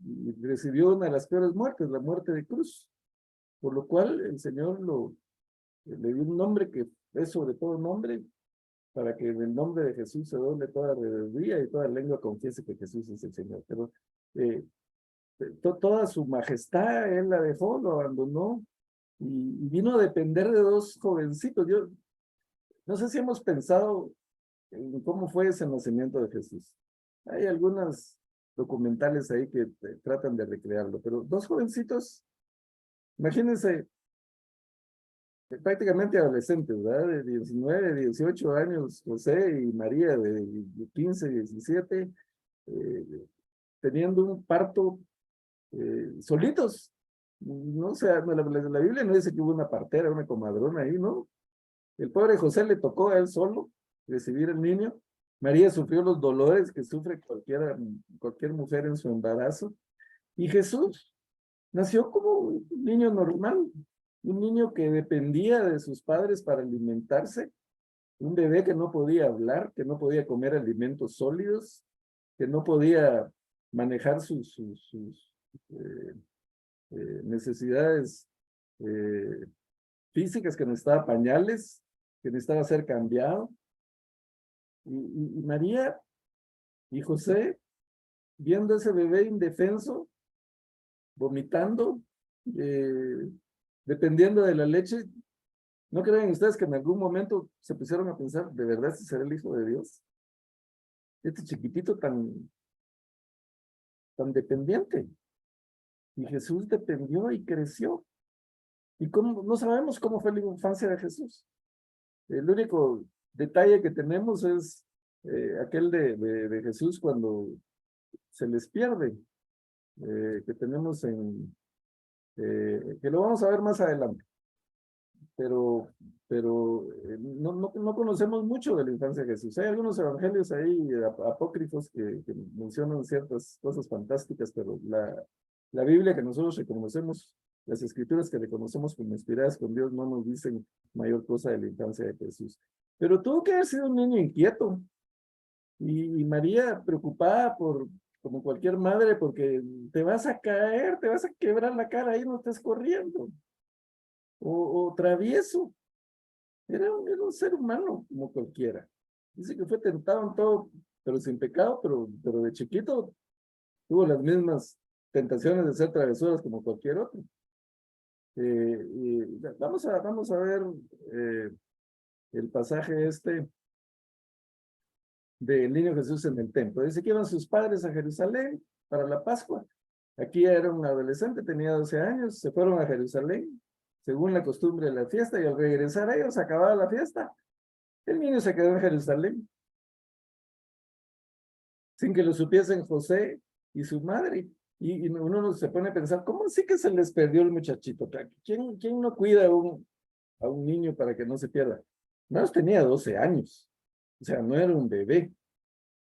recibió una de las peores muertes, la muerte de cruz, por lo cual el Señor le dio un nombre que es sobre todo nombre, para que en el nombre de Jesús se doble toda rebeldía y toda lengua confiese que Jesús es el Señor. Pero toda su majestad él la dejó, lo abandonó y vino a depender de dos jovencitos. Yo no sé si hemos pensado en cómo fue ese nacimiento de Jesús. Hay algunas documentales ahí que tratan de recrearlo, pero dos jovencitos, imagínense, prácticamente adolescentes, ¿verdad? De 19, 18 años, José y María de 15, 17, teniendo un parto solitos. No, o sea, la Biblia no dice que hubo una partera, una comadrona ahí, ¿no? El pobre José le tocó a él solo recibir el niño. María sufrió los dolores que sufre cualquier mujer en su embarazo. Y Jesús nació como un niño normal, un niño que dependía de sus padres para alimentarse, un bebé que no podía hablar, que no podía comer alimentos sólidos, que no podía manejar sus eh, necesidades físicas, que necesitaba pañales, que necesitaba ser cambiado. Y María y José, viendo ese bebé indefenso, vomitando, dependiendo de la leche, ¿no creen ustedes que en algún momento se pusieron a pensar, ¿de verdad este será el Hijo de Dios? Este chiquitito tan dependiente. Y Jesús dependió y creció. ¿Y cómo? No sabemos cómo fue la infancia de Jesús. El único detalle que tenemos es aquel de Jesús cuando se les pierde, que tenemos que lo vamos a ver más adelante. Pero no conocemos mucho de la infancia de Jesús. Hay algunos evangelios ahí apócrifos que mencionan ciertas cosas fantásticas, pero la Biblia que nosotros reconocemos, las escrituras que reconocemos como inspiradas con Dios, no nos dicen mayor cosa de la infancia de Jesús. Pero tuvo que haber sido un niño inquieto. Y María preocupada como cualquier madre, porque te vas a caer, te vas a quebrar la cara ahí, no estés corriendo. O travieso. Era un ser humano como cualquiera. Dice que fue tentado en todo, pero sin pecado, pero de chiquito tuvo las mismas tentaciones de ser travesuras como cualquier otro. Vamos a ver el pasaje este del niño Jesús en el templo. Dice que iban sus padres a Jerusalén para la Pascua. Aquí era un adolescente, tenía 12 años, se fueron a Jerusalén, según la costumbre de la fiesta, y al regresar a ellos, acababa la fiesta. El niño se quedó en Jerusalén, sin que lo supiesen José y su madre. Y uno se pone a pensar, ¿cómo así que se les perdió el muchachito? ¿Quién no cuida a un niño para que no se pierda? Menos tenía 12 años, o sea, no era un bebé,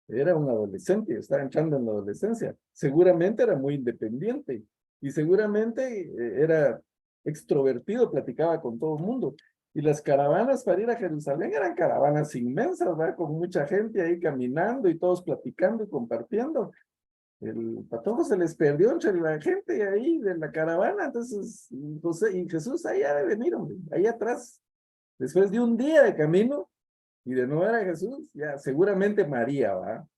era un adolescente, estaba entrando en la adolescencia. Seguramente era muy independiente y seguramente era extrovertido, platicaba con todo el mundo. Y las caravanas para ir a Jerusalén eran caravanas inmensas, ¿verdad? Con mucha gente ahí caminando y todos platicando y compartiendo. El patojo se les perdió entre la gente ahí de la caravana, entonces José y Jesús ahí ha de venir, hombre, ahí atrás. Después de un día de camino y de no ver a Jesús, ya seguramente María, ¿va?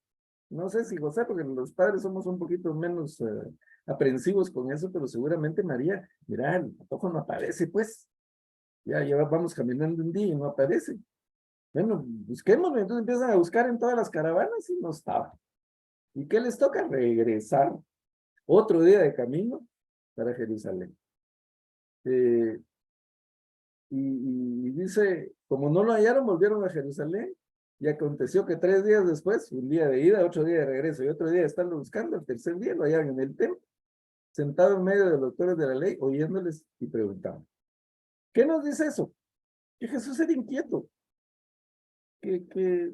No sé si José, porque los padres somos un poquito menos aprensivos con eso, pero seguramente María, mira, el patojo no aparece, pues. Ya vamos caminando un día y no aparece. Bueno, busquémoslo. Entonces empiezan a buscar en todas las caravanas y no estaba. ¿Y qué les toca? Regresar otro día de camino para Jerusalén. Y dice, como no lo hallaron, volvieron a Jerusalén. Y aconteció que 3 días después, un día de ida, 8 días de regreso y otro día de estarlo buscando, el tercer día lo hallaron en el templo, sentado en medio de los doctores de la ley, oyéndoles y preguntaban. ¿Qué nos dice eso? Que Jesús era inquieto, que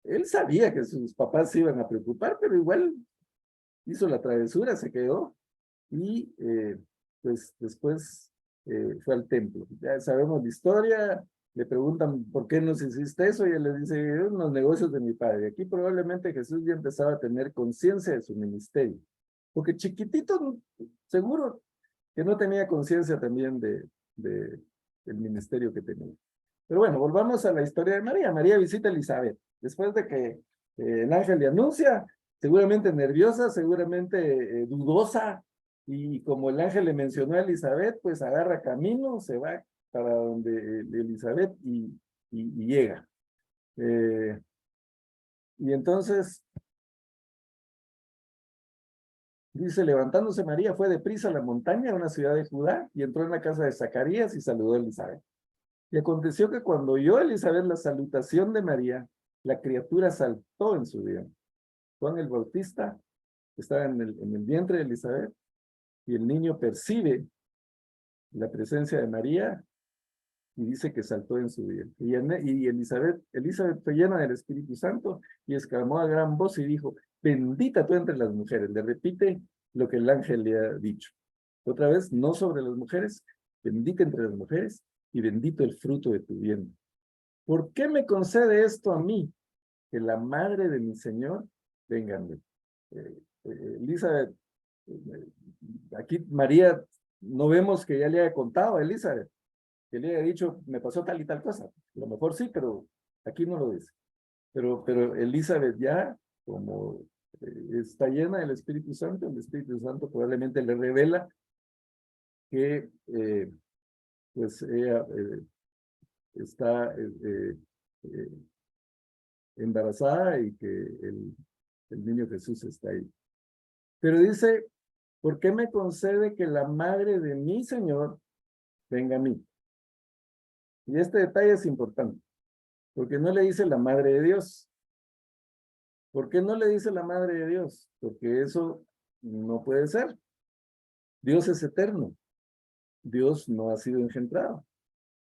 él sabía que sus papás se iban a preocupar, pero igual hizo la travesura, se quedó y pues después fue al templo. Ya sabemos la historia, le preguntan por qué nos hiciste eso y él le dice, eran los negocios de mi padre. Aquí probablemente Jesús ya empezaba a tener conciencia de su ministerio, porque chiquitito seguro que no tenía conciencia también del ministerio que tenía. Pero bueno, volvamos a la historia de María. María visita a Elizabeth. Después de que el ángel le anuncia, seguramente nerviosa, seguramente dudosa, y como el ángel le mencionó a Elizabeth, pues agarra camino, se va para donde Elizabeth y llega. Y entonces, dice, levantándose María, fue deprisa a la montaña, a una ciudad de Judá, y entró en la casa de Zacarías y saludó a Elizabeth. Y aconteció que cuando oyó Elizabeth la salutación de María, la criatura saltó en su vientre. Juan el Bautista estaba en el vientre de Elizabeth y el niño percibe la presencia de María y dice que saltó en su vientre. Y Elizabeth fue llena del Espíritu Santo y exclamó a gran voz y dijo, bendita tú entre las mujeres. Le repite lo que el ángel le ha dicho. Otra vez, no sobre las mujeres, bendita entre las mujeres y bendito el fruto de tu vientre. ¿Por qué me concede esto a mí? Que la madre de mi Señor venga a mí. Elizabeth, aquí María, no vemos que ya le haya contado a Elizabeth que le haya dicho, me pasó tal y tal cosa. A lo mejor sí, pero aquí no lo dice. Pero Elizabeth ya, como está llena del Espíritu Santo, el Espíritu Santo probablemente le revela que pues ella está eh, embarazada y que el niño Jesús está ahí. Pero dice, ¿por qué me concede que la madre de mi Señor venga a mí? Y este detalle es importante, porque no le dice la madre de Dios. ¿Por qué no le dice la madre de Dios? Porque eso no puede ser. Dios es eterno. Dios no ha sido engendrado.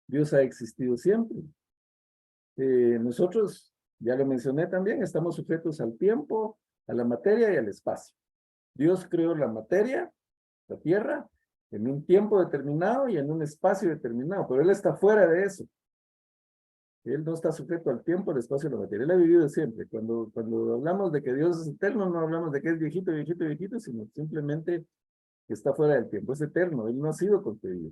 Dios ha existido siempre. Nosotros, ya lo mencioné también, estamos sujetos al tiempo, a la materia y al espacio. Dios creó la materia, la tierra, en un tiempo determinado y en un espacio determinado, pero Él está fuera de eso. Él no está sujeto al tiempo, al espacio y a la materia. Él ha vivido siempre. Cuando hablamos de que Dios es eterno, no hablamos de que es viejito, viejito, viejito, sino simplemente que está fuera del tiempo. Es eterno, Él no ha sido concebido.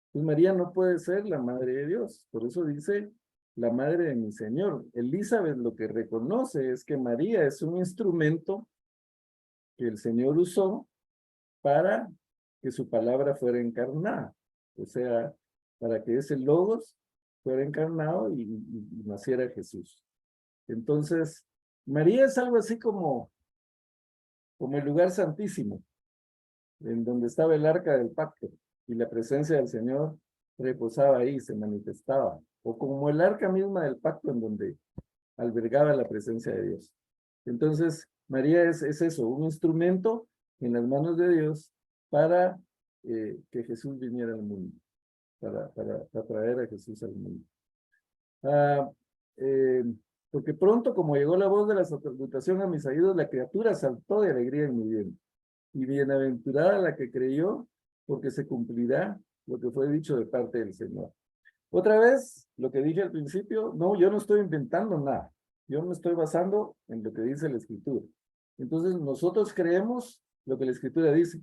Entonces María no puede ser la madre de Dios. Por eso dice la madre de mi Señor. Elizabeth lo que reconoce es que María es un instrumento que el Señor usó para que su palabra fuera encarnada. O sea, para que ese logos fuera encarnado y naciera Jesús. Entonces, María es algo así como el lugar santísimo, en donde estaba el arca del pacto, y la presencia del Señor reposaba ahí, se manifestaba, o como el arca misma del pacto en donde albergaba la presencia de Dios. Entonces, María es eso, un instrumento en las manos de Dios para que Jesús viniera al mundo, para traer a Jesús al mundo. Porque pronto, como llegó la voz de la salutación a mis oídos, la criatura saltó de alegría en mi vientre. Y bienaventurada la que creyó, porque se cumplirá lo que fue dicho de parte del Señor. Otra vez, lo que dije al principio, no, yo no estoy inventando nada. Yo me estoy basando en lo que dice la Escritura. Entonces, nosotros creemos lo que la Escritura dice,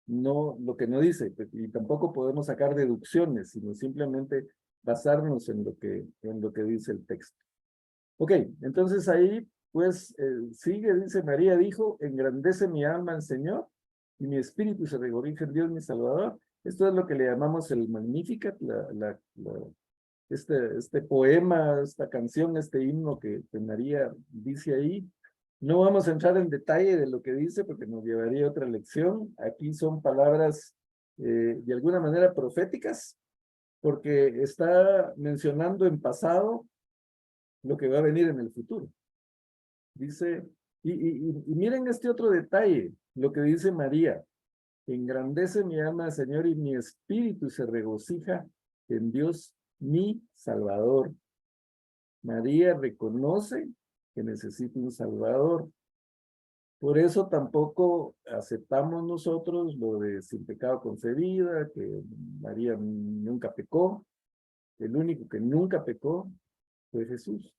no lo que no dice, y tampoco podemos sacar deducciones, sino simplemente basarnos en lo que dice el texto. Ok, entonces ahí, pues, sigue, dice María, dijo, engrandece mi alma al Señor, y mi espíritu se regocija en Dios mi Salvador. Esto es lo que le llamamos el Magnificat, este poema, esta canción, este himno que María dice ahí. No vamos a entrar en detalle de lo que dice porque nos llevaría a otra lección. Aquí son palabras de alguna manera proféticas, porque está mencionando en pasado lo que va a venir en el futuro. Dice, y miren este otro detalle, lo que dice María. Engrandece mi alma, Señor, y mi espíritu se regocija en Dios, mi Salvador. María reconoce que necesita un Salvador. Por eso tampoco aceptamos nosotros lo de sin pecado concebida, que María nunca pecó. El único que nunca pecó fue Jesús.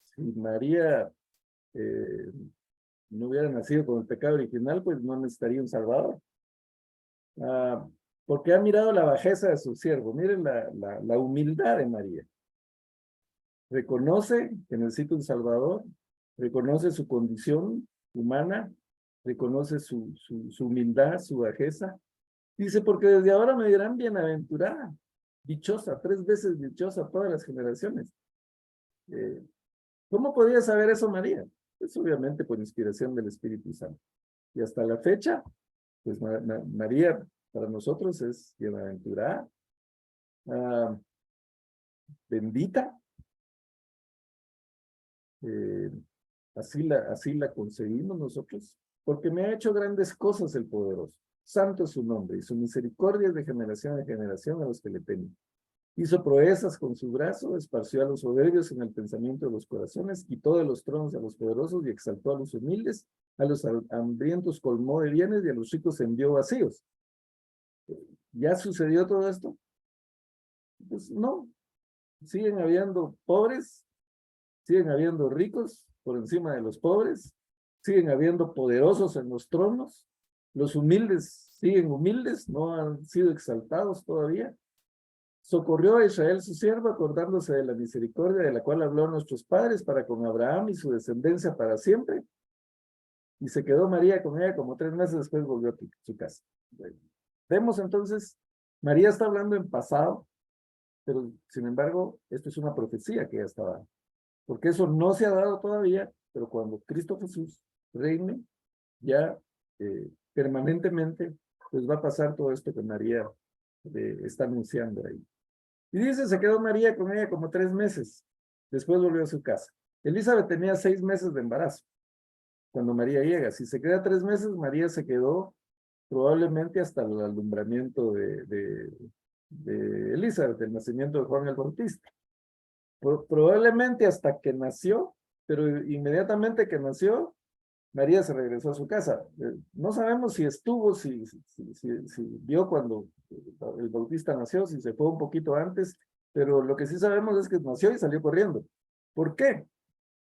Si María no hubiera nacido con el pecado original, pues no necesitaría un Salvador. Porque ha mirado la bajeza de su siervo. Miren la humildad de María. Reconoce que necesita un Salvador, reconoce su condición humana, reconoce su humildad, su bajeza. Dice, porque desde ahora me dirán bienaventurada, dichosa, 3 veces dichosa todas las generaciones. ¿Cómo podía saber eso María? Pues obviamente por inspiración del Espíritu Santo. Y hasta la fecha, pues María para nosotros es bienaventurada, bendita. Así la concebimos nosotros, porque me ha hecho grandes cosas el poderoso. Santo es su nombre, y su misericordia es de generación en generación a los que le temen. Hizo proezas con su brazo, esparció a los soberbios en el pensamiento de los corazones, quitó de los tronos a los poderosos y exaltó a los humildes, a los hambrientos colmó de bienes y a los ricos envió vacíos. ¿Ya sucedió todo esto? Pues no, siguen habiendo pobres, siguen habiendo ricos por encima de los pobres, siguen habiendo poderosos en los tronos, los humildes siguen humildes, no han sido exaltados todavía. socorrió a Israel su siervo, acordándose de la misericordia de la cual habló a nuestros padres para con Abraham y su descendencia para siempre. Y se quedó María con ella como 3 meses, después volvió a su casa. Bueno, vemos entonces, María está hablando en pasado, pero sin embargo, esto es una profecía que ya estaba, porque eso no se ha dado todavía, pero cuando Cristo Jesús reine, ya permanentemente, pues va a pasar todo esto que María está anunciando ahí. Y dice, se quedó María con ella como 3 meses, después volvió a su casa. Elizabeth tenía 6 meses de embarazo cuando María llega. Si se queda 3 meses, María se quedó probablemente hasta el alumbramiento de Elizabeth, el nacimiento de Juan el Bautista. Probablemente hasta que nació, pero inmediatamente que nació, María se regresó a su casa. No sabemos si estuvo, si vio cuando el Bautista nació, si se fue un poquito antes, pero lo que sí sabemos es que nació y salió corriendo. ¿Por qué?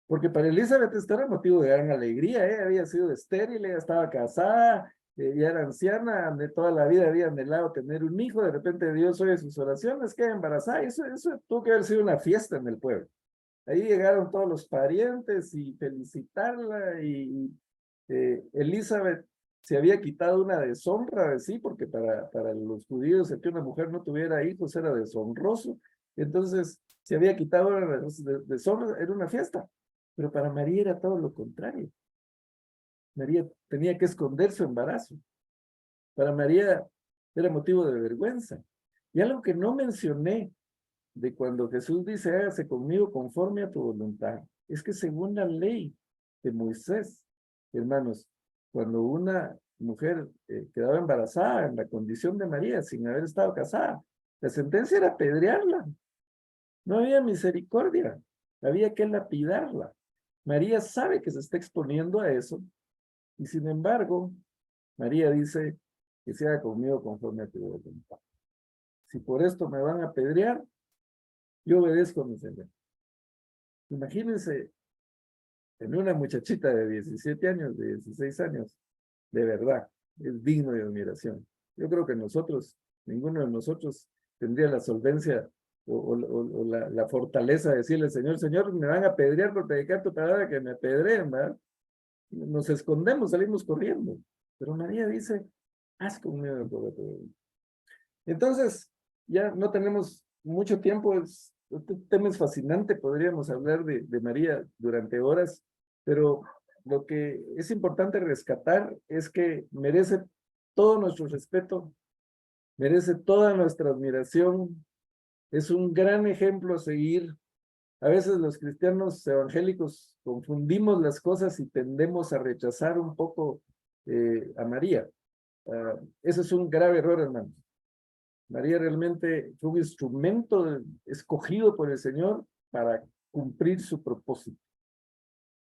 Porque para Elizabeth esto era motivo de gran alegría, ¿eh? Había sido estéril, ella estaba casada, ya era anciana, de toda la vida había anhelado tener un hijo, de repente Dios oye sus oraciones, queda embarazada, eso tuvo que haber sido una fiesta en el pueblo. Ahí llegaron todos los parientes y felicitarla, y Elizabeth se había quitado una deshonra de sí, porque para los judíos el que una mujer no tuviera hijos era deshonroso, entonces se había quitado una deshonra, era una fiesta. Pero para María era todo lo contrario. María tenía que esconder su embarazo. Para María era motivo de vergüenza. Y algo que no mencioné de cuando Jesús dice, hágase conmigo conforme a tu voluntad, es que según la ley de Moisés, hermanos, cuando una mujer quedaba embarazada en la condición de María, sin haber estado casada, la sentencia era apedrearla. No había misericordia, había que lapidarla. María sabe que se está exponiendo a eso, y sin embargo, María dice que se haga conmigo conforme a tu voluntad. Si por esto me van a apedrear, yo obedezco a mi Señor. Imagínense en una muchachita de 17 años, de 16 años, de verdad, es digno de admiración. Yo creo que nosotros, ninguno de nosotros tendría la solvencia o la fortaleza de decirle al Señor, Señor, me van a apedrear por predicar tu palabra, que me apedreen, ¿verdad? Nos escondemos, salimos corriendo. Pero María dice, haz conmigo el provecho. Entonces, ya no tenemos mucho tiempo, este tema es fascinante, podríamos hablar de María durante horas, pero lo que es importante rescatar es que merece todo nuestro respeto, merece toda nuestra admiración, es un gran ejemplo a seguir. A veces los cristianos evangélicos confundimos las cosas y tendemos a rechazar un poco a María. Ese es un grave error, hermanos. María realmente fue un instrumento escogido por el Señor para cumplir su propósito.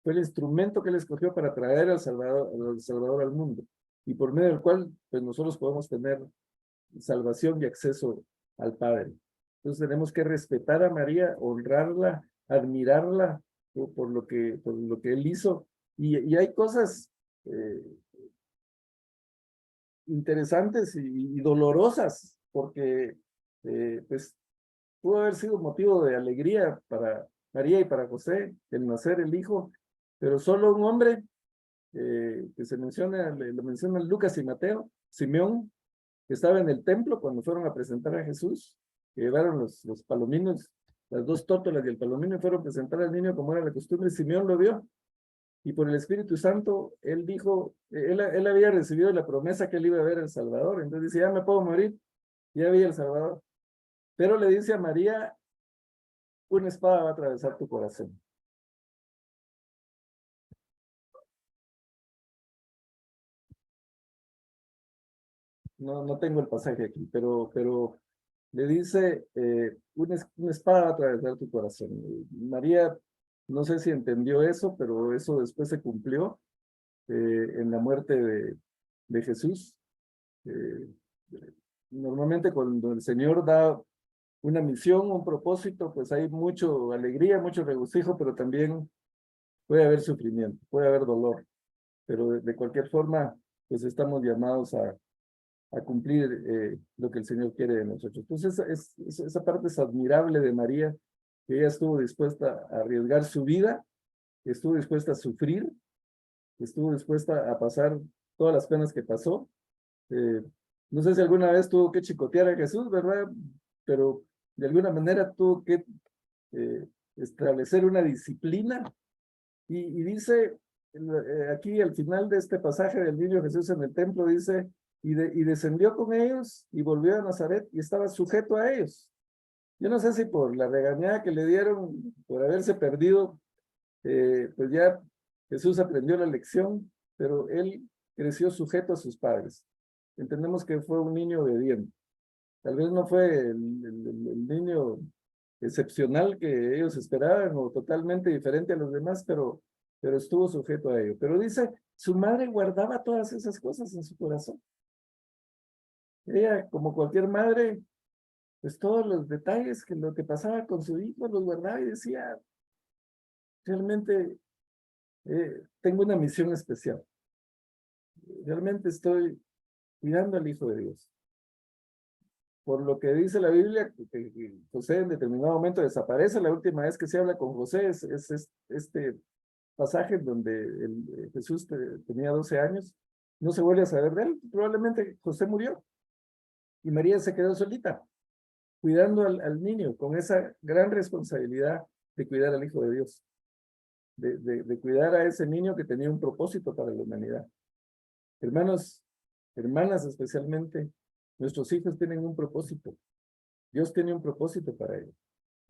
Fue el instrumento que él escogió para traer al Salvador al mundo, y por medio del cual pues nosotros podemos tener salvación y acceso al Padre. Entonces tenemos que respetar a María, honrarla, admirarla por lo que él hizo. Y hay cosas interesantes y dolorosas, porque pues pudo haber sido motivo de alegría para María y para José el nacer el hijo, pero solo un hombre que se menciona, lo mencionan Lucas y Mateo, Simeón, que estaba en el templo cuando fueron a presentar a Jesús, que llevaron los palominos, las dos tórtolas y el palomino, y fueron a presentar al niño como era la costumbre. Simeón lo vio, y por el Espíritu Santo, él dijo, él había recibido la promesa que él iba a ver al Salvador, entonces dice, ya me puedo morir, ya vi al Salvador. Pero le dice a María, una espada va a atravesar tu corazón. No tengo el pasaje aquí, pero le dice, una espada va a atravesar tu corazón. María, no sé si entendió eso, pero eso después se cumplió en la muerte de Jesús. Eh, Normalmente cuando el Señor da una misión, un propósito, pues hay mucho alegría, mucho regocijo, pero también puede haber sufrimiento, puede haber dolor, pero de cualquier forma, pues estamos llamados a cumplir lo que el Señor quiere de nosotros. Entonces, esa parte es admirable de María, que ella estuvo dispuesta a arriesgar su vida, estuvo dispuesta a sufrir, estuvo dispuesta a pasar todas las penas que pasó. No sé si alguna vez tuvo que chicotear a Jesús, ¿verdad? Pero de alguna manera tuvo que establecer una disciplina. Y dice, aquí al final de este pasaje del niño Jesús en el templo, dice, y descendió con ellos y volvió a Nazaret y estaba sujeto a ellos. Yo no sé si por la regañada que le dieron por haberse perdido, pues ya Jesús aprendió la lección, pero él creció sujeto a sus padres. Entendemos que fue un niño obediente. Tal vez no fue el niño excepcional que ellos esperaban o totalmente diferente a los demás, pero estuvo sujeto a ello. Pero dice, su madre guardaba todas esas cosas en su corazón. Ella, como cualquier madre, pues todos los detalles que lo que pasaba con su hijo los guardaba y decía, realmente tengo una misión especial. Realmente estoy cuidando al Hijo de Dios. Por lo que dice la Biblia, que José en determinado momento desaparece. La última vez que se habla con José es este pasaje donde Jesús tenía 12 años. No se vuelve a saber de él. Probablemente José murió y María se quedó solita, cuidando al niño, con esa gran responsabilidad de cuidar al Hijo de Dios, de cuidar a ese niño que tenía un propósito para la humanidad. Hermanos, hermanas especialmente, nuestros hijos tienen un propósito. Dios tiene un propósito para ellos.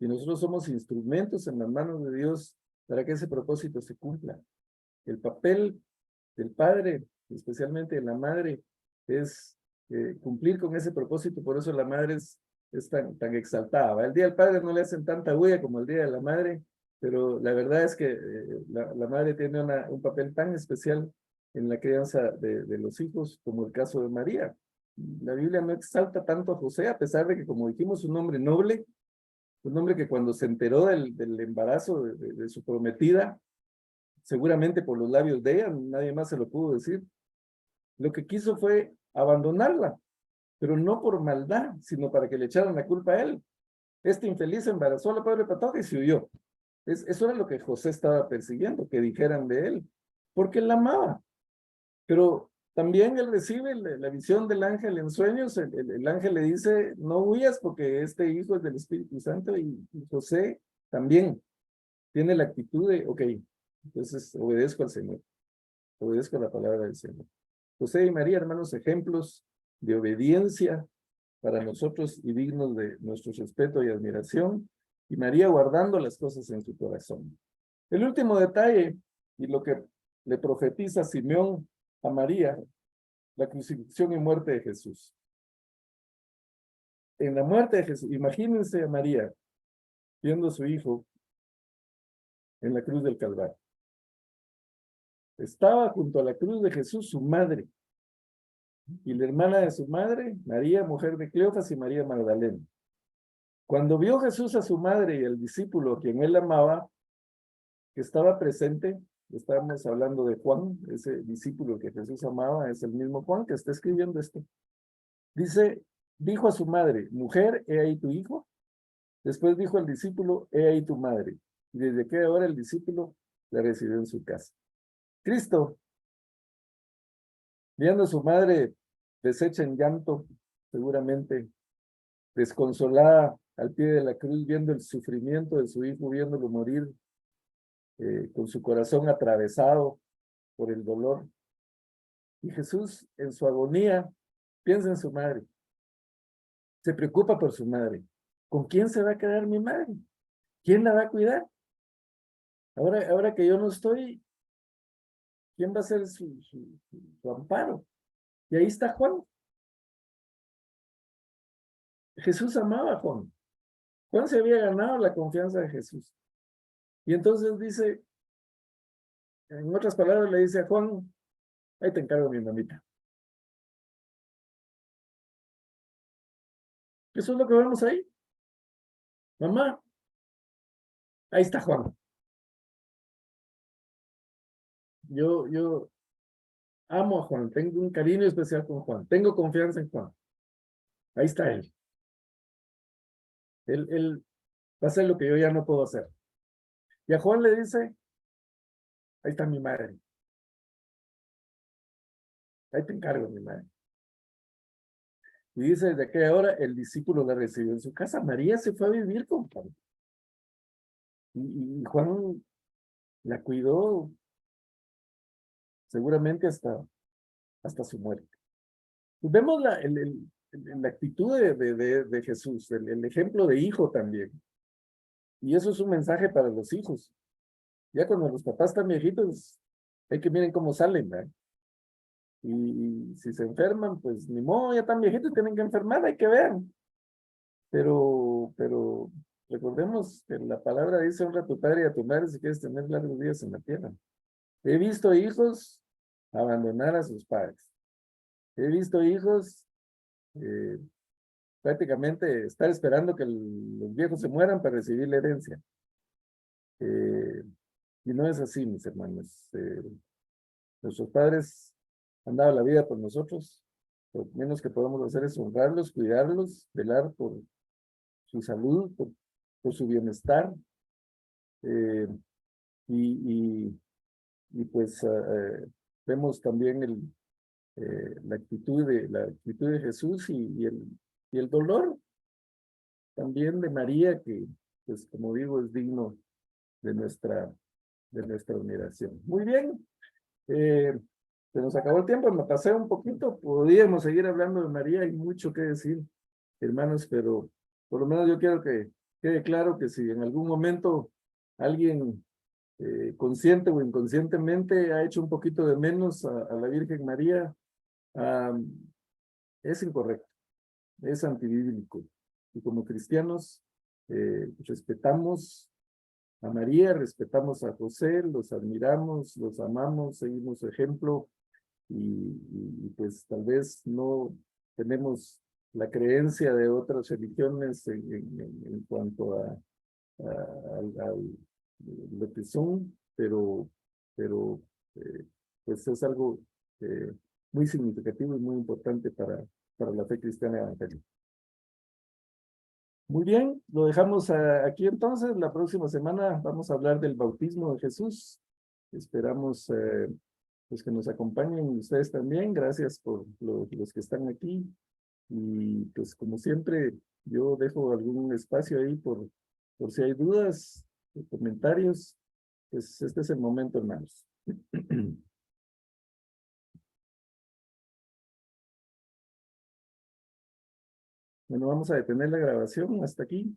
Y nosotros somos instrumentos en las manos de Dios para que ese propósito se cumpla. El papel del padre, especialmente de la madre, es cumplir con ese propósito. Por eso la madre es tan exaltada, ¿va? El día del padre no le hacen tanta bulla como el día de la madre, pero la verdad es que la madre tiene un papel tan especial en la crianza de los hijos, como el caso de María. La Biblia no exalta tanto a José, a pesar de que, como dijimos, un hombre noble, un hombre que cuando se enteró del embarazo de su prometida, seguramente por los labios de ella, nadie más se lo pudo decir, lo que quiso fue abandonarla, pero no por maldad, sino para que le echaran la culpa a él. Este infeliz embarazó a la pobre patoja y se huyó. Eso era lo que José estaba persiguiendo, que dijeran de él, porque él la amaba. Pero también él recibe la visión del ángel en sueños. El ángel le dice, no huyas porque este hijo es del Espíritu Santo, y José también tiene la actitud de, ok, entonces obedezco al Señor, obedezco a la palabra del Señor. José y María, hermanos, ejemplos de obediencia para nosotros y dignos de nuestro respeto y admiración, y María guardando las cosas en su corazón. El último detalle, y lo que le profetiza Simeón a María, la crucifixión y muerte de Jesús. En la muerte de Jesús, imagínense a María viendo a su hijo en la cruz del Calvario. Estaba junto a la cruz de Jesús su madre, y la hermana de su madre, María, mujer de Cleofas, y María Magdalena. Cuando vio Jesús a su madre y al discípulo a quien él amaba, que estaba presente, estábamos hablando de Juan, ese discípulo que Jesús amaba, es el mismo Juan que está escribiendo esto. Dice, dijo a su madre, mujer, he ahí tu hijo. Después dijo al discípulo, he ahí tu madre. Y desde que ahora el discípulo la recibió en su casa. Cristo, viendo a su madre deshecha en llanto, seguramente desconsolada al pie de la cruz, viendo el sufrimiento de su hijo, viéndolo morir, con su corazón atravesado por el dolor. Y Jesús, en su agonía, piensa en su madre, se preocupa por su madre. ¿Con quién se va a quedar mi madre? ¿Quién la va a cuidar? Ahora que yo no estoy, ¿quién va a ser su amparo? Y ahí está Juan. Jesús amaba a Juan. Juan se había ganado la confianza de Jesús. Y entonces dice, en otras palabras le dice a Juan, ahí te encargo mi mamita. Eso es lo que vemos ahí. Mamá, ahí está Juan. Yo amo a Juan, tengo un cariño especial con Juan, tengo confianza en Juan. Ahí está él. Él va a hacer lo que yo ya no puedo hacer. Y a Juan le dice, ahí está mi madre. Ahí te encargo, mi madre. Y dice, desde aquella hora el discípulo la recibió en su casa. María se fue a vivir con Juan. Y Juan la cuidó seguramente hasta su muerte. Y vemos la actitud de Jesús, el ejemplo de hijo también. Y eso es un mensaje para los hijos. Ya cuando los papás están viejitos, hay que miren cómo salen, ¿verdad? Y si se enferman, pues ni modo, ya están viejitos, tienen que enfermar, hay que ver. Pero recordemos que la palabra dice: honra a tu padre y a tu madre si quieres tener largos días en la tierra. He visto hijos abandonar a sus padres. He visto hijos eh, prácticamente estar esperando que los viejos se mueran para recibir la herencia. Y no es así, mis hermanos. Nuestros padres han dado la vida por nosotros. Lo menos que podemos hacer es honrarlos, cuidarlos, velar por su salud, por su bienestar. Eh, y pues vemos también la actitud de Jesús y el dolor también de María, que pues como digo es digno de nuestra admiración. Muy bien, se nos acabó el tiempo, me pasé un poquito, podríamos seguir hablando de María, hay mucho que decir, hermanos, pero por lo menos yo quiero que quede claro que si en algún momento alguien consciente o inconscientemente ha hecho un poquito de menos a la Virgen María, es incorrecto, es antibíblico. Y como cristianos respetamos a María, respetamos a José, los admiramos, los amamos, seguimos su ejemplo y pues tal vez no tenemos la creencia de otras religiones en cuanto a lo que son, pero eh, pues es algo eh, muy significativo y muy importante para la fe cristiana evangélica. Muy bien, lo dejamos aquí entonces. La próxima semana vamos a hablar del bautismo de Jesús. Esperamos pues que nos acompañen ustedes también. Gracias por los que están aquí. Y pues como siempre, yo dejo algún espacio ahí por si hay dudas, comentarios. Pues este es el momento, hermanos. Bueno, vamos a detener la grabación hasta aquí.